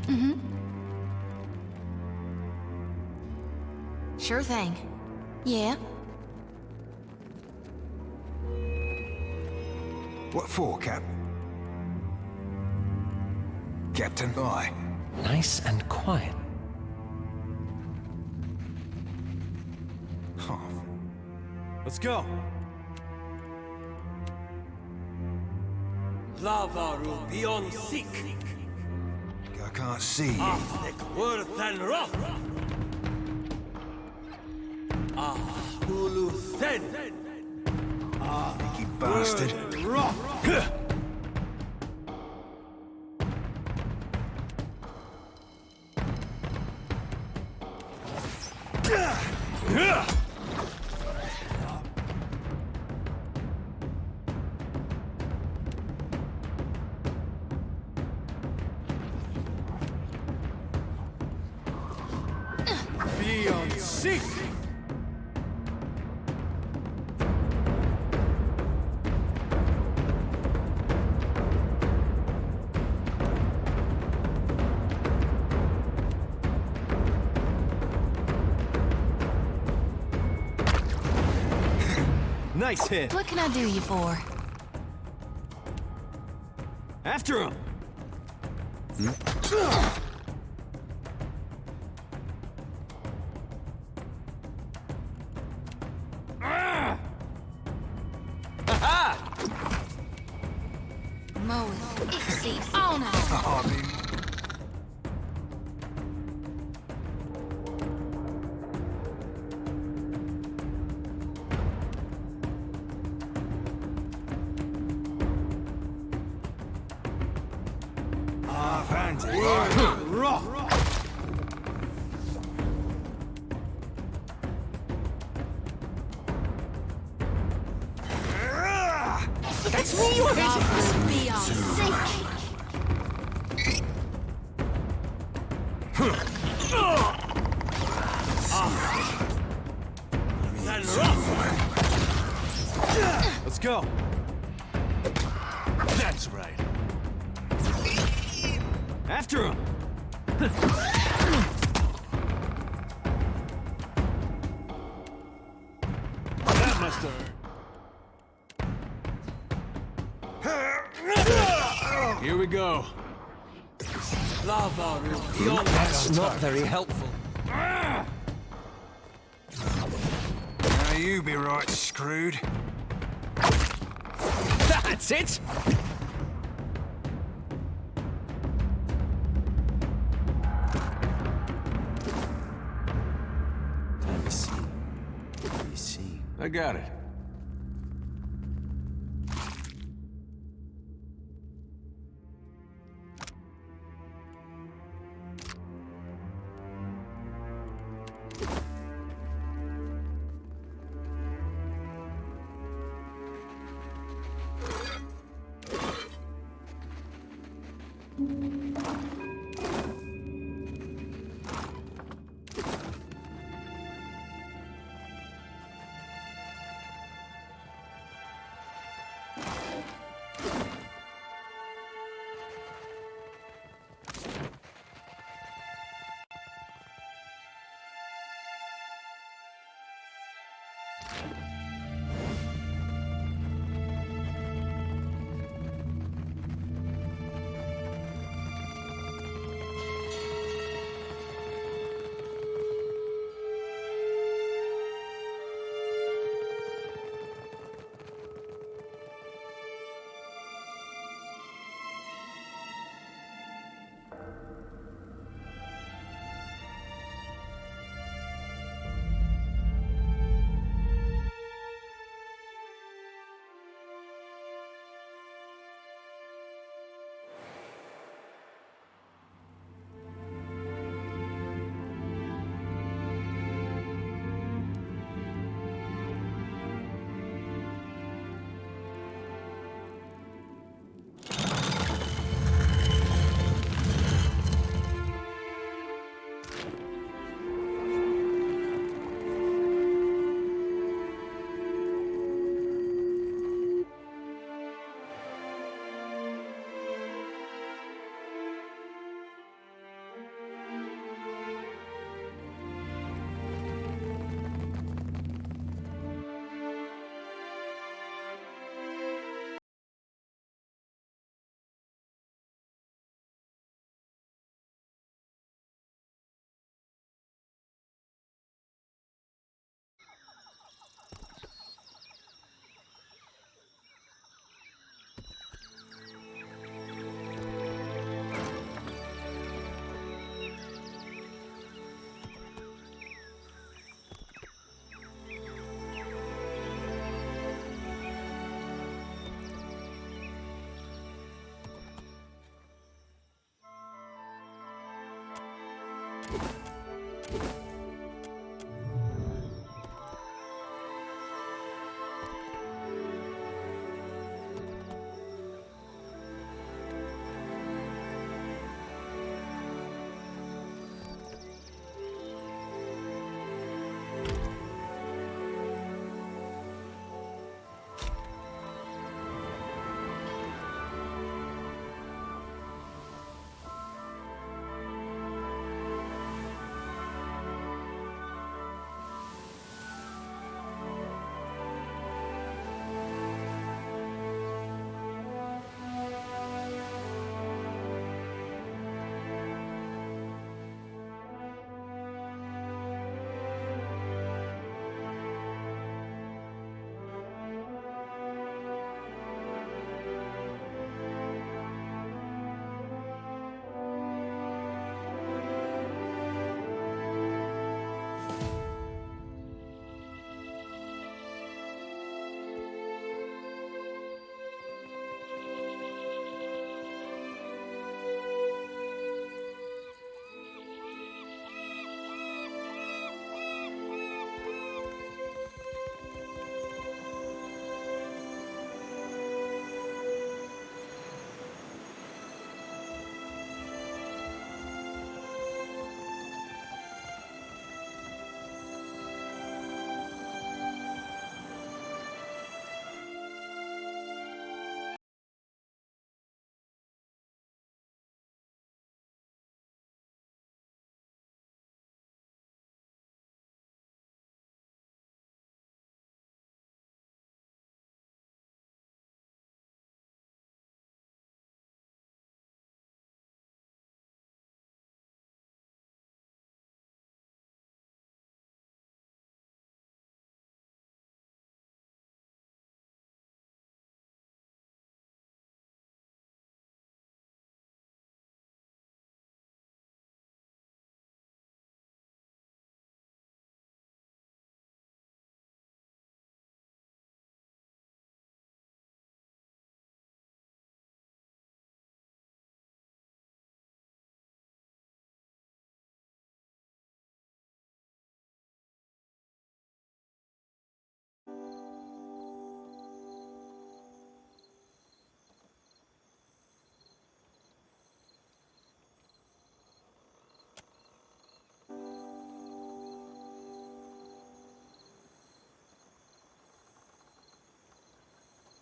Mm-hmm. Sure thing. Yeah? What for, Cap? Captain, aye. Nice and quiet. Huh. Let's go. Lavaru beyond seek. I can't see you. Worth and rock. Hulu Sen. You bastard. Rock. Beyond seek. Nice hit. What can I do you for? After him. Moe, Ixie, on That's me you're hitting! Beyond sick! Let's go. That's right. After him. That must have hurt. Here we go. Lavaru beyond. That's not very helpful. Now you be right screwed. That's it! Time to see. Let me see. I got it.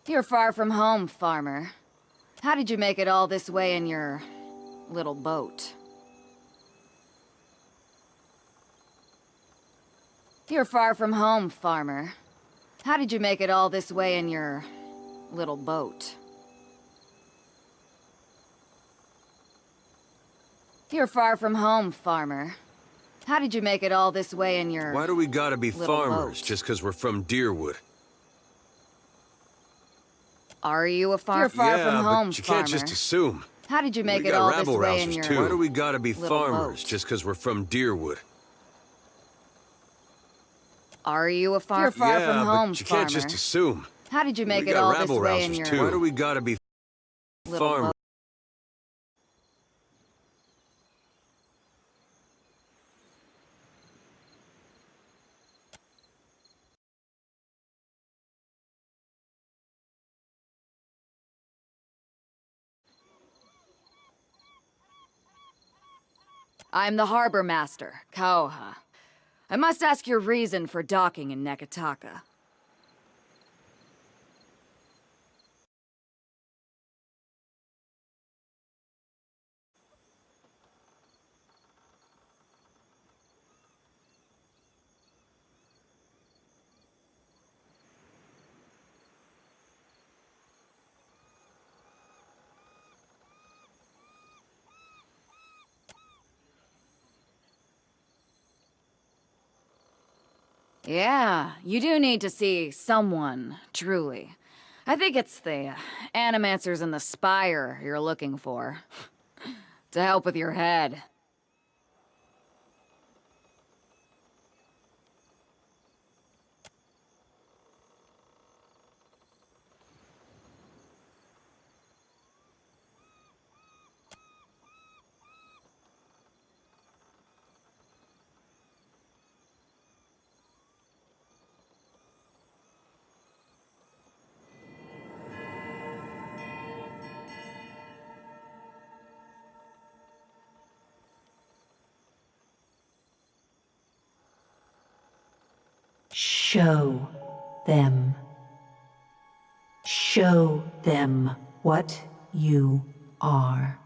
You're far from home, farmer. How did you make it all this way in your little boat? You're far from home, farmer. How did you make it all this way in your little boat? You're far from home, farmer. How did you make it all this way in your Why do we gotta be little farmers boat? just 'cause we're from Deerwood? Are you a farmer? You're far from home, but you farmer. can't just assume. How did you make We it got all this way in rabble-rousers, your too. Why do we gotta be little farmers boat? just 'cause we're from Deerwood? Are you a farmer? You're far from home, but you farmer. can't just assume. How did you make We it got all this way in rabble-rousers, your too. Why do we gotta be little farmers? boat? I'm the harbor master, Kauha. I must ask your reason for docking in Neketaka. Yeah, you do need to see someone, truly. I think it's the animancers in the spire you're looking for. To help with your head. Show them. Show them what you are.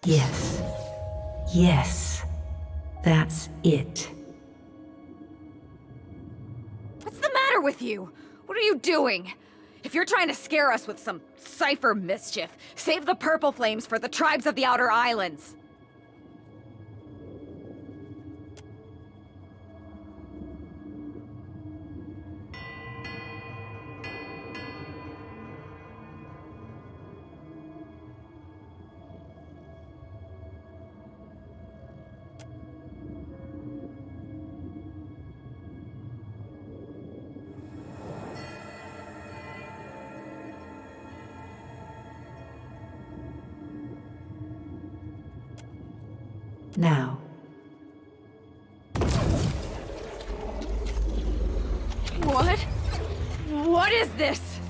Yes. Yes. That's it. What's the matter with you? What are you doing? If you're trying to scare us with some cipher mischief, save the purple flames for the tribes of the Outer Islands. Now. What? What is this?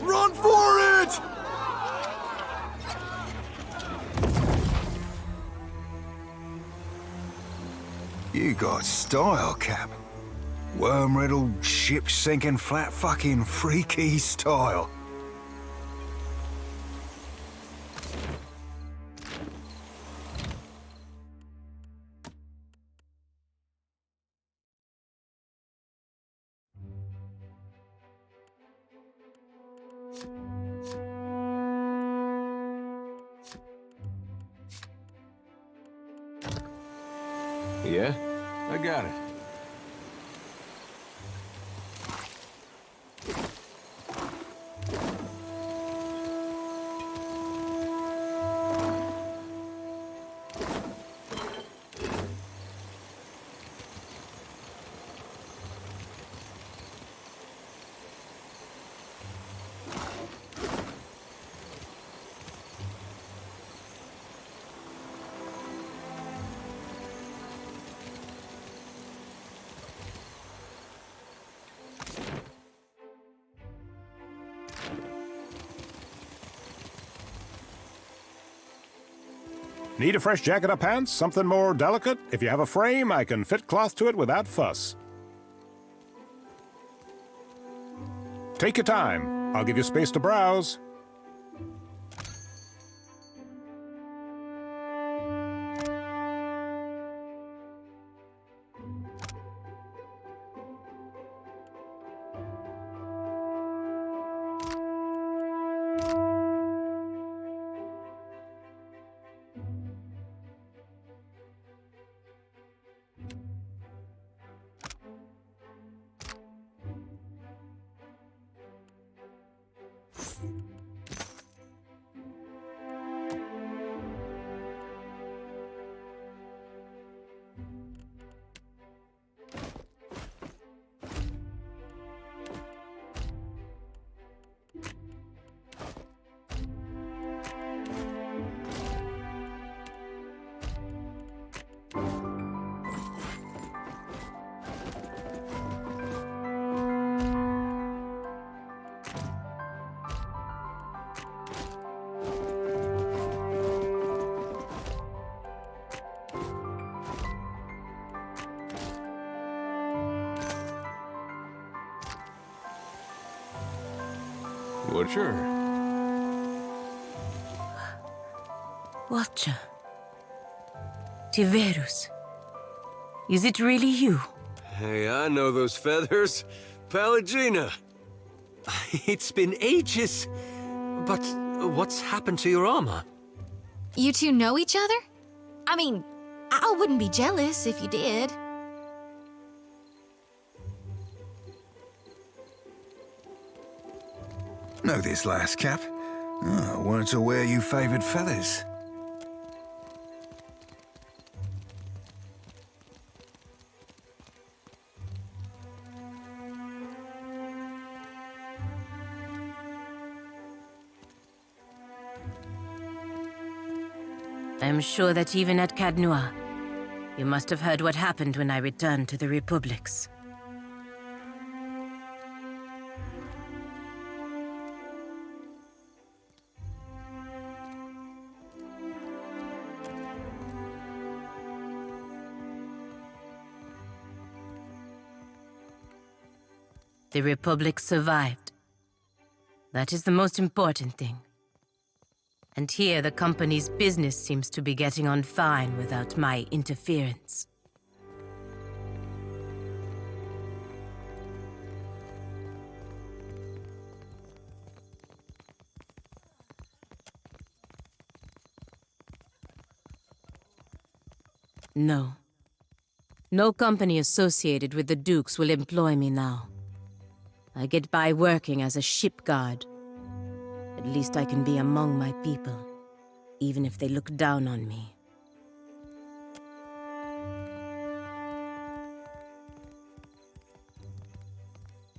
Run for it! You got style, Cap. Worm-riddled, ship-sinking, flat-fucking, freaky style. Yeah? I got it. Need a fresh jacket or pants? Something more delicate? If you have a frame, I can fit cloth to it without fuss. Take your time. I'll give you space to browse. Watcher. Watcher. Tiverus. Is it really you? Hey, I know those feathers. Pallegina. It's been ages. But what's happened to your armor? You two know each other? I mean, I wouldn't be jealous if you did. Know this last, Cap? Oh, weren't aware you favoured feathers. I am sure that even at Cadnua, you must have heard what happened when I returned to the Republics. The Republic survived. That is the most important thing. And here the company's business seems to be getting on fine without my interference. No. No company associated with the Dukes will employ me now. I get by working as a ship guard. At least I can be among my people, even if they look down on me.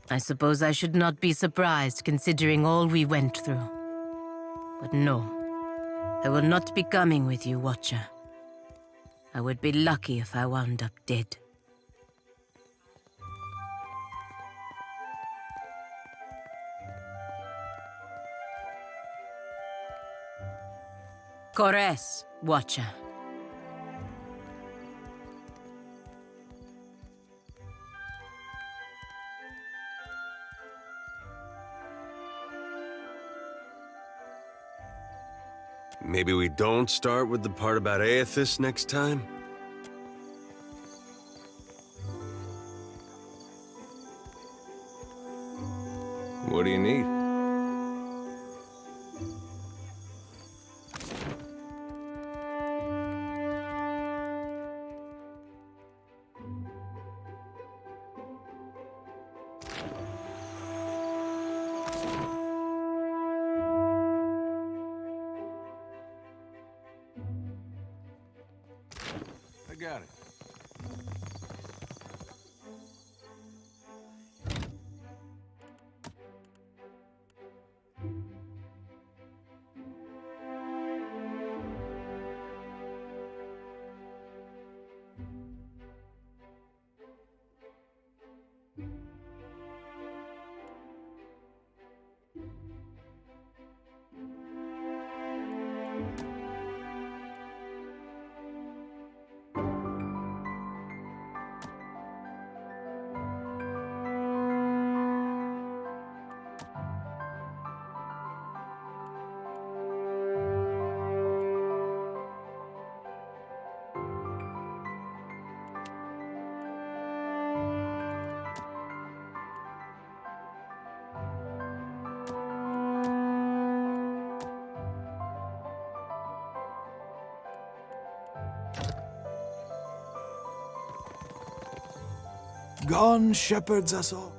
I suppose I should not be surprised considering all we went through. But no, I will not be coming with you, Watcher. I would be lucky if I wound up dead. Kores, Watcher. Maybe we don't start with the part about Aethys next time? What do you need? Got it. Gone shepherds us all.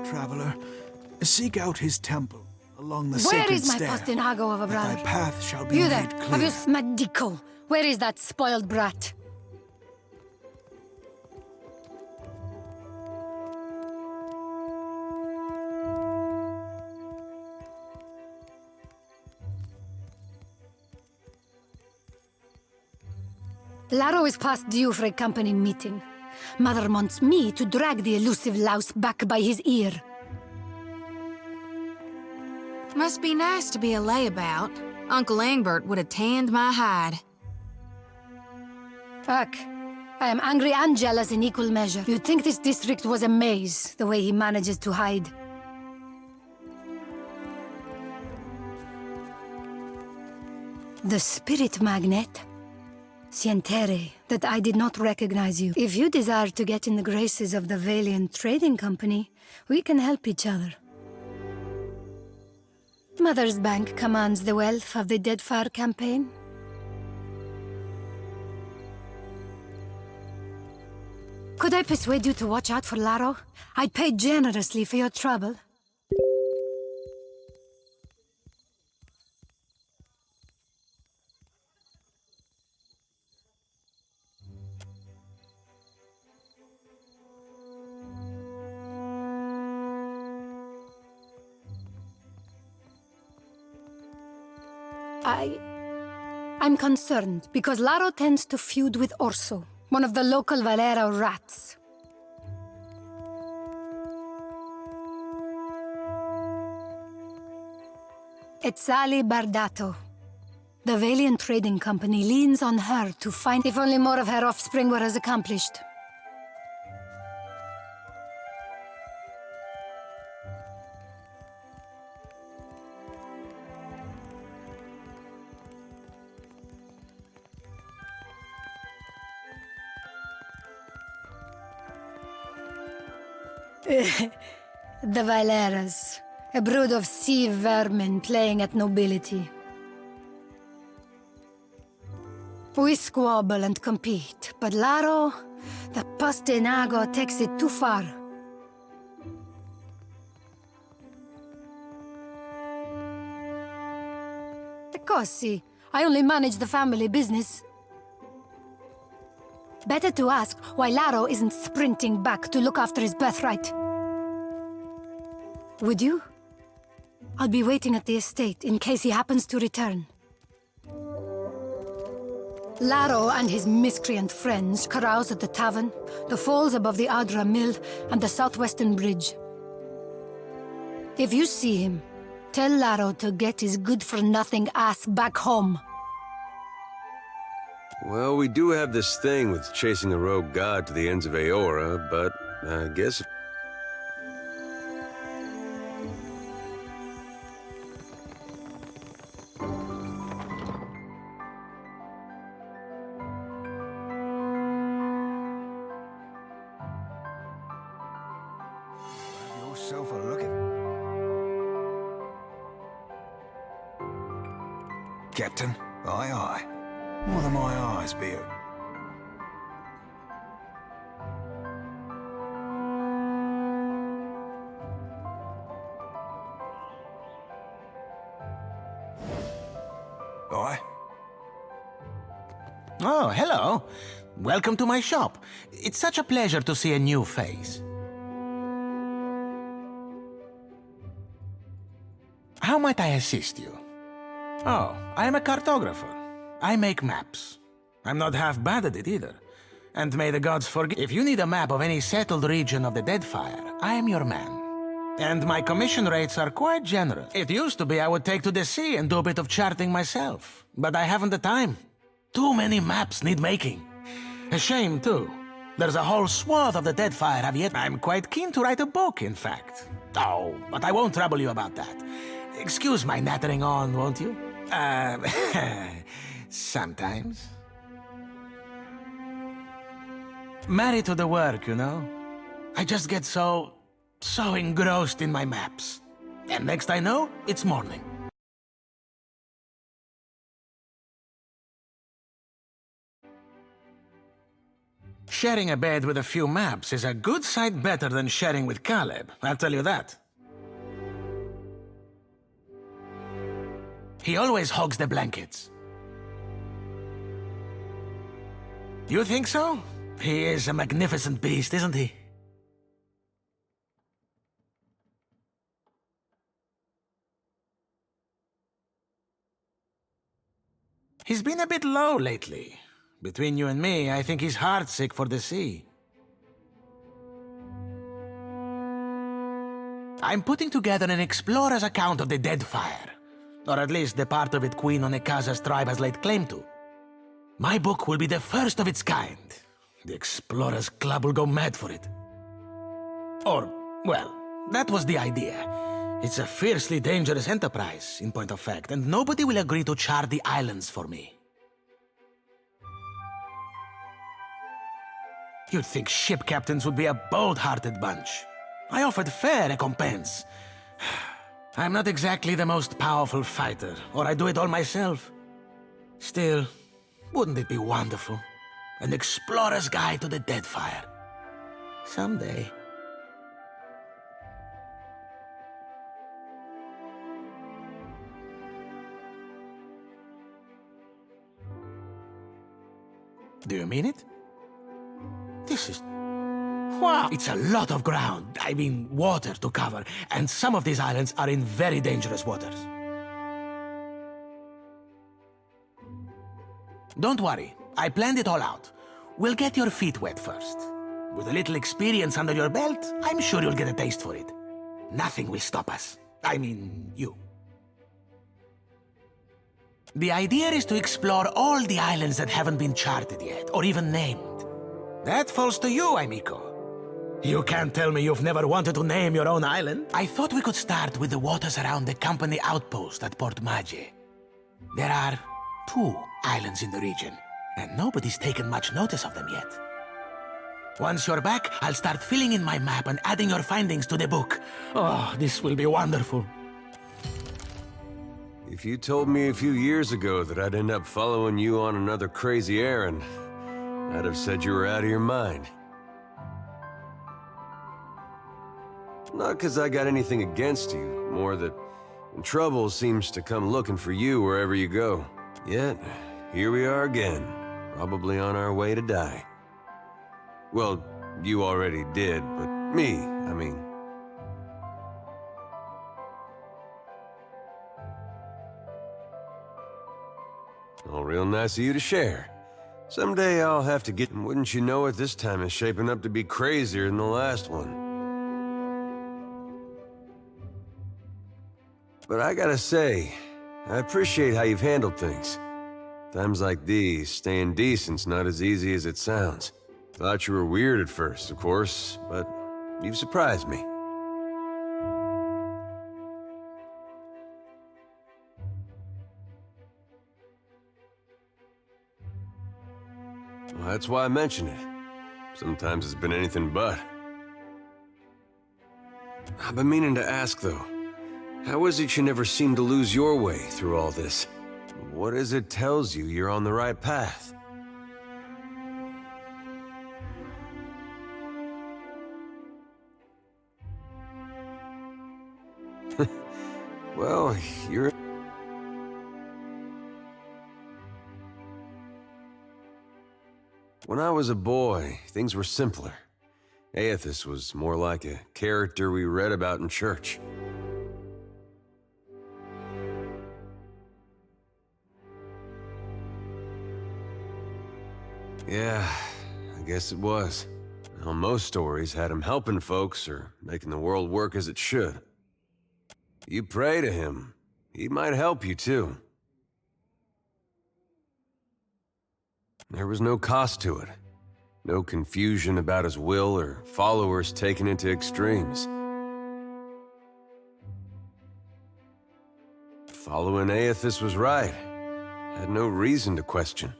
Traveler, seek out his temple along the sacred Where is my stair. pastinago of a brother? Thy path shall be You there? made clear. Have you Smadiko? Where is that spoiled brat? Laro is past due for a company meeting. Mother wants me to drag the elusive louse back by his ear. Must be nice to be a layabout. Uncle Angbert would have tanned my hide. Fuck. I am angry and jealous in equal measure. You'd think this district was a maze, the way he manages to hide. The spirit magnet? Sientere, that I did not recognize you. If you desire to get in the graces of the Valiant Trading Company, we can help each other. Mother's Bank commands the wealth of the Deadfire campaign. Could I persuade you to watch out for Laro? I'd pay generously for your trouble. I'm concerned because Laro tends to feud with Orso, one of the local Valera rats. It's Ali Bardato. The Valiant Trading Company leans on her to find if only more of her offspring were as accomplished. The Valeras. A brood of sea vermin playing at nobility. We squabble and compete, but Laro, the Pastinago, takes it too far. Così, I only manage the family business. Better to ask why Laro isn't sprinting back to look after his birthright. Would you? I'll be waiting at the estate in case he happens to return. Laro and his miscreant friends carouse at the tavern, the falls above the Adra Mill, and the southwestern bridge. If you see him, tell Laro to get his good-for-nothing ass back home. Well, we do have this thing with chasing a rogue god to the ends of Aora, but I guess... Yourself a look at... Captain, aye aye. What are my eyes be open? Aye. Oh, hello. Welcome to my shop. It's such a pleasure to see a new face. How might I assist you? Oh, I am a cartographer. I make maps. I'm not half bad at it either. And may the gods forgive. If you need a map of any settled region of the Deadfire, I am your man. And my commission rates are quite generous. It used to be I would take to the sea and do a bit of charting myself. But I haven't the time. Too many maps need making. A shame, too. There's a whole swath of the Deadfire I've yet. I'm quite keen to write a book, in fact. Oh, but I won't trouble you about that. Excuse my nattering on, won't you? Sometimes. Married to the work, you know? I just get so engrossed in my maps. And next I know, it's morning. Sharing a bed with a few maps is a good sight better than sharing with Caleb, I'll tell you that. He always hogs the blankets. You think so? He is a magnificent beast, isn't he? He's been a bit low lately. Between you and me, I think he's heartsick for the sea. I'm putting together an explorer's account of the Deadfire. Or at least the part of it Queen Onekaza's tribe has laid claim to. My book will be the first of its kind. The Explorers Club will go mad for it. Or, well, that was the idea. It's a fiercely dangerous enterprise, in point of fact, and nobody will agree to chart the islands for me. You'd think ship captains would be a bold-hearted bunch. I offered fair recompense. I'm not exactly the most powerful fighter, or I do it all myself. Still, wouldn't it be wonderful? An explorer's guide to the Deadfire. Someday. Do you mean it? This is... wow! It's a lot of ground, I mean water to cover, and some of these islands are in very dangerous waters. Don't worry, I planned it all out. We'll get your feet wet first. With a little experience under your belt, I'm sure you'll get a taste for it. Nothing will stop us. I mean, you. The idea is to explore all the islands that haven't been charted yet, or even named. That falls to you, amico. You can't tell me you've never wanted to name your own island. I thought we could start with the waters around the company outpost at Port Mage. There are 2 islands in the region, and nobody's taken much notice of them yet. Once you're back, I'll start filling in my map and adding your findings to the book. Oh, this will be wonderful. If you told me a few years ago that I'd end up following you on another crazy errand, I'd have said you were out of your mind. Not because I got anything against you, more that trouble seems to come looking for you wherever you go. Yet, here we are again, probably on our way to die. Well, you already did, but me, I mean. All real nice of you to share. Someday I'll have to get... Wouldn't you know it, this time is shaping up to be crazier than the last one. But I gotta say, I appreciate how you've handled things. Times like these, staying decent's not as easy as it sounds. Thought you were weird at first, of course, but you've surprised me. Well, that's why I mention it. Sometimes it's been anything but. I've been meaning to ask, though. How is it you never seem to lose your way through all this? What is it tells you you're on the right path? Well, you're... When I was a boy, things were simpler. Aethys was more like a character we read about in church. Yeah, I guess it was. Well, most stories had him helping folks or making the world work as it should. You pray to him, he might help you too. There was no cost to it. No confusion about his will or followers taken into extremes. Following Aethys was right. Had no reason to question.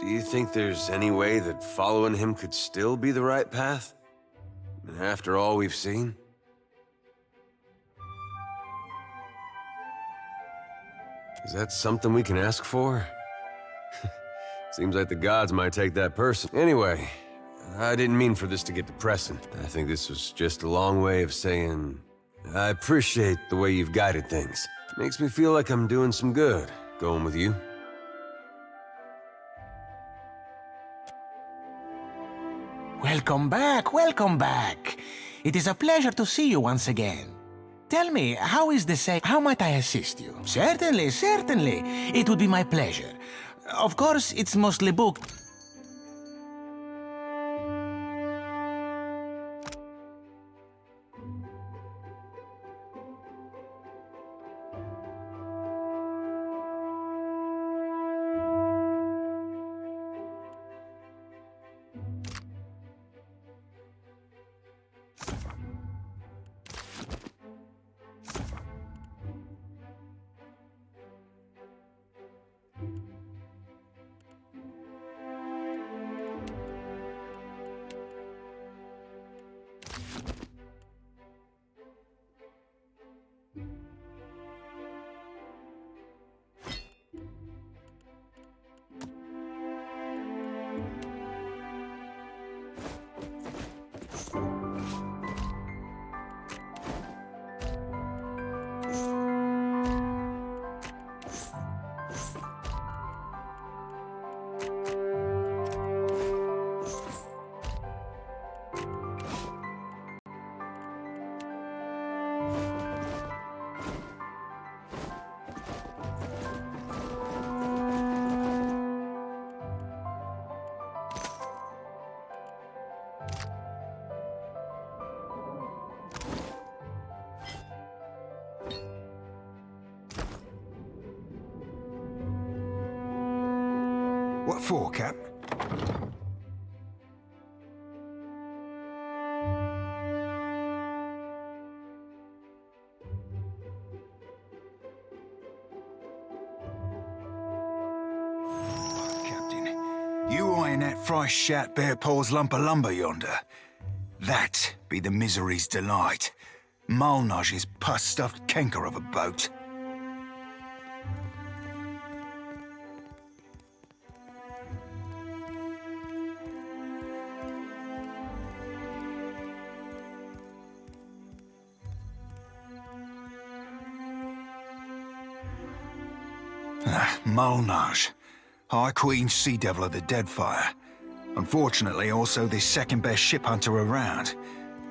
Do you think there's any way that following him could still be the right path? After all we've seen? Is that something we can ask for? Seems like the gods might take that person. Anyway, I didn't mean for this to get depressing. I think this was just a long way of saying, I appreciate the way you've guided things. Makes me feel like I'm doing some good, going with you. Welcome back, welcome back. It is a pleasure to see you once again. Tell me, how is the say? How might I assist you? Certainly, certainly. It would be my pleasure. Of course, it's mostly booked. What for, Cap? Captain, you eyeing that fresh shat bare paws lump of lumber yonder? That be the misery's delight. Malnage's pus-stuffed canker of a boat. Malnage, High Queen Sea Devil of the Deadfire. Unfortunately, also the second best ship hunter around.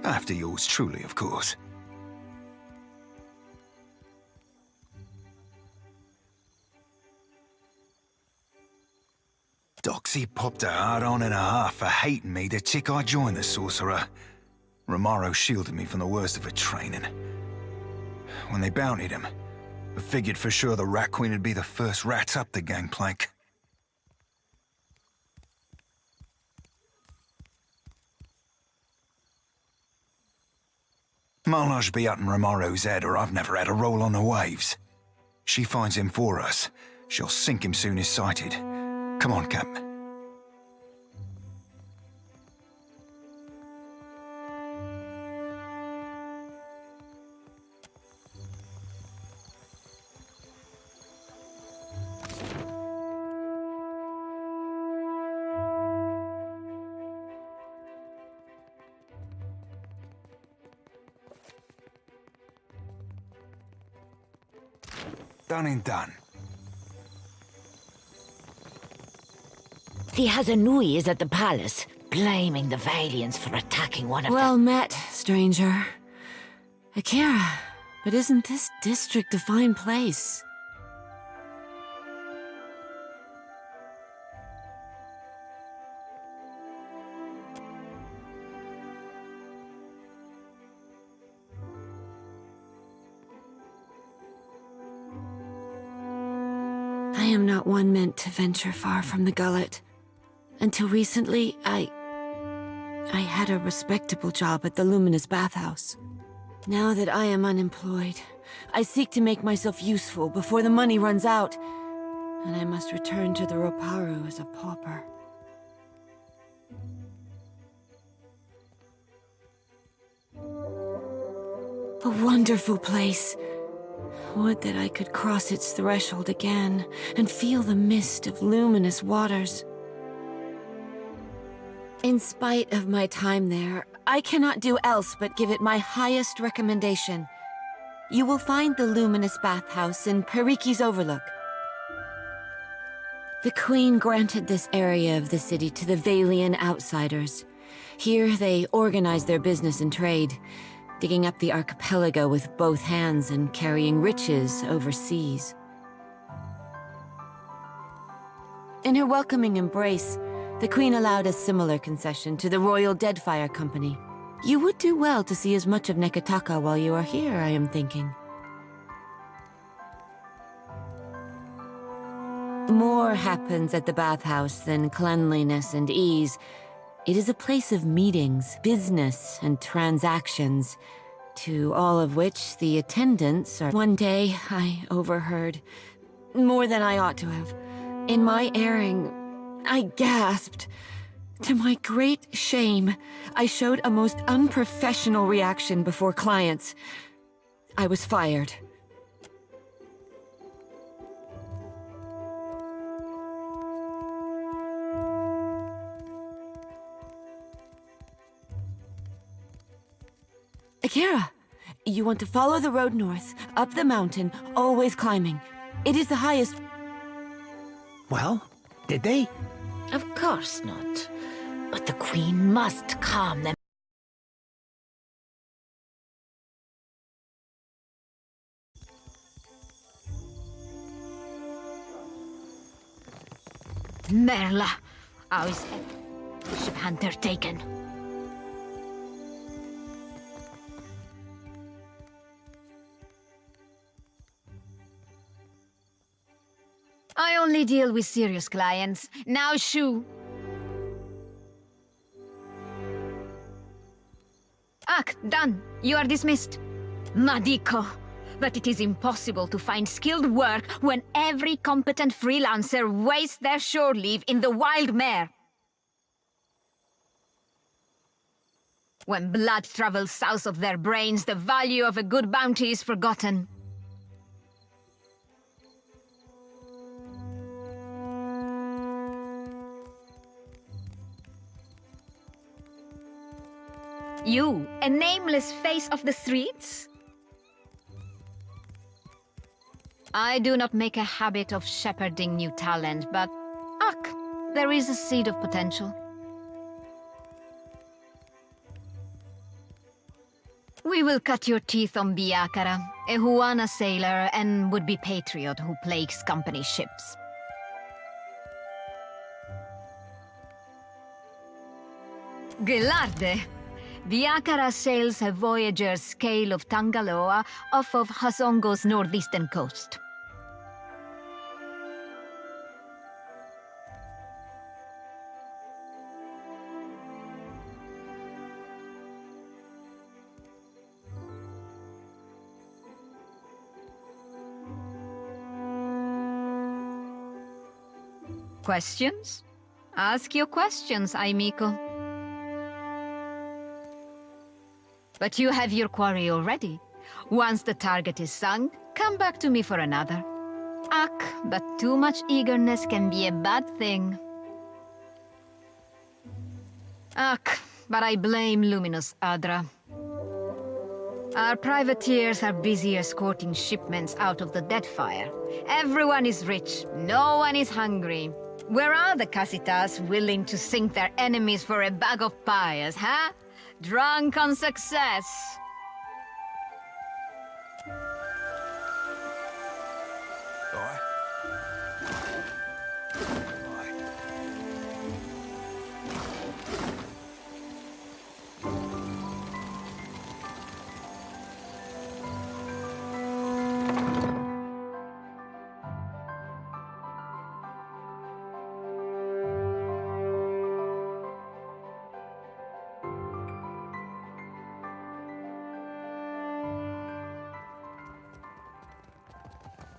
After yours truly, of course. Doxy popped a hard-on and a half for hating me the tick I joined the Sorcerer. Romaro shielded me from the worst of her training. When they bountied him, I figured for sure the Rat Queen would be the first rat up the gangplank. Malnage be up in Romaro's head, or I've never had a roll on the waves. She finds him for us. She'll sink him soon as sighted. Come on, Cap. Done and done. The Hazanui is at the palace, blaming the Valians for attacking one of Well met, stranger. Akira, but isn't this district a fine place? I am not one meant to venture far from the gullet. Until recently, I had a respectable job at the Luminous Bathhouse. Now that I am unemployed, I seek to make myself useful before the money runs out, and I must return to the Roparu as a pauper. A wonderful place. Would that I could cross its threshold again and feel the mist of luminous waters. In spite of my time there, I cannot do else but give it my highest recommendation. You will find the Luminous Bathhouse in Periki's Overlook. The Queen granted this area of the city to the Valian outsiders. Here they organize their business and trade, digging up the archipelago with both hands and carrying riches overseas. In her welcoming embrace, the Queen allowed a similar concession to the Royal Deadfire Company. You would do well to see as much of Neketaka while you are here, I am thinking. More happens at the bathhouse than cleanliness and ease. It is a place of meetings, business, and transactions, to all of which the attendants are... One day, I overheard, more than I ought to have. In my erring, I gasped. To my great shame, I showed a most unprofessional reaction before clients. I was fired. Akira, you want to follow the road north, up the mountain, always climbing. It is the highest... Well, did they? Of course not. But the Queen must calm them. Merla, how is Ship Hunter taken? I only deal with serious clients. Now shoo! Done. You are dismissed. Madiko. But it is impossible to find skilled work when every competent freelancer wastes their shore leave in the wild mare. When blood travels south of their brains, the value of a good bounty is forgotten. You, a nameless face of the streets? I do not make a habit of shepherding new talent, but there is a seed of potential. We will cut your teeth on Biakara, a Huana sailor and would-be patriot who plagues company ships. Gelarde! Biakara sails a voyager's scale of Tangaloa off of Hasongo's northeastern coast. Questions? Ask your questions, Aimiko. But you have your quarry already. Once the target is sunk, come back to me for another. But too much eagerness can be a bad thing. But I blame Luminous Adra. Our privateers are busy escorting shipments out of the Deadfire. Everyone is rich, no one is hungry. Where are the Casitas willing to sink their enemies for a bag of pies, huh? Drunk on success.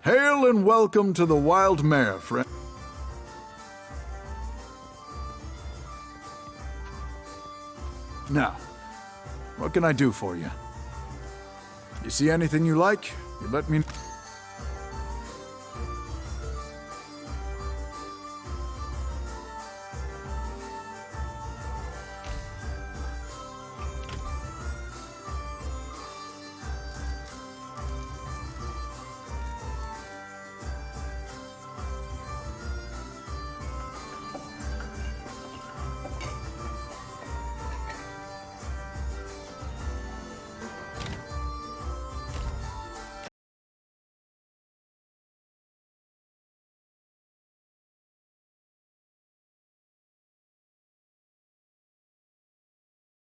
Hail and welcome to the Wild Mare, friend. Now, what can I do for you? You see anything you like? You let me...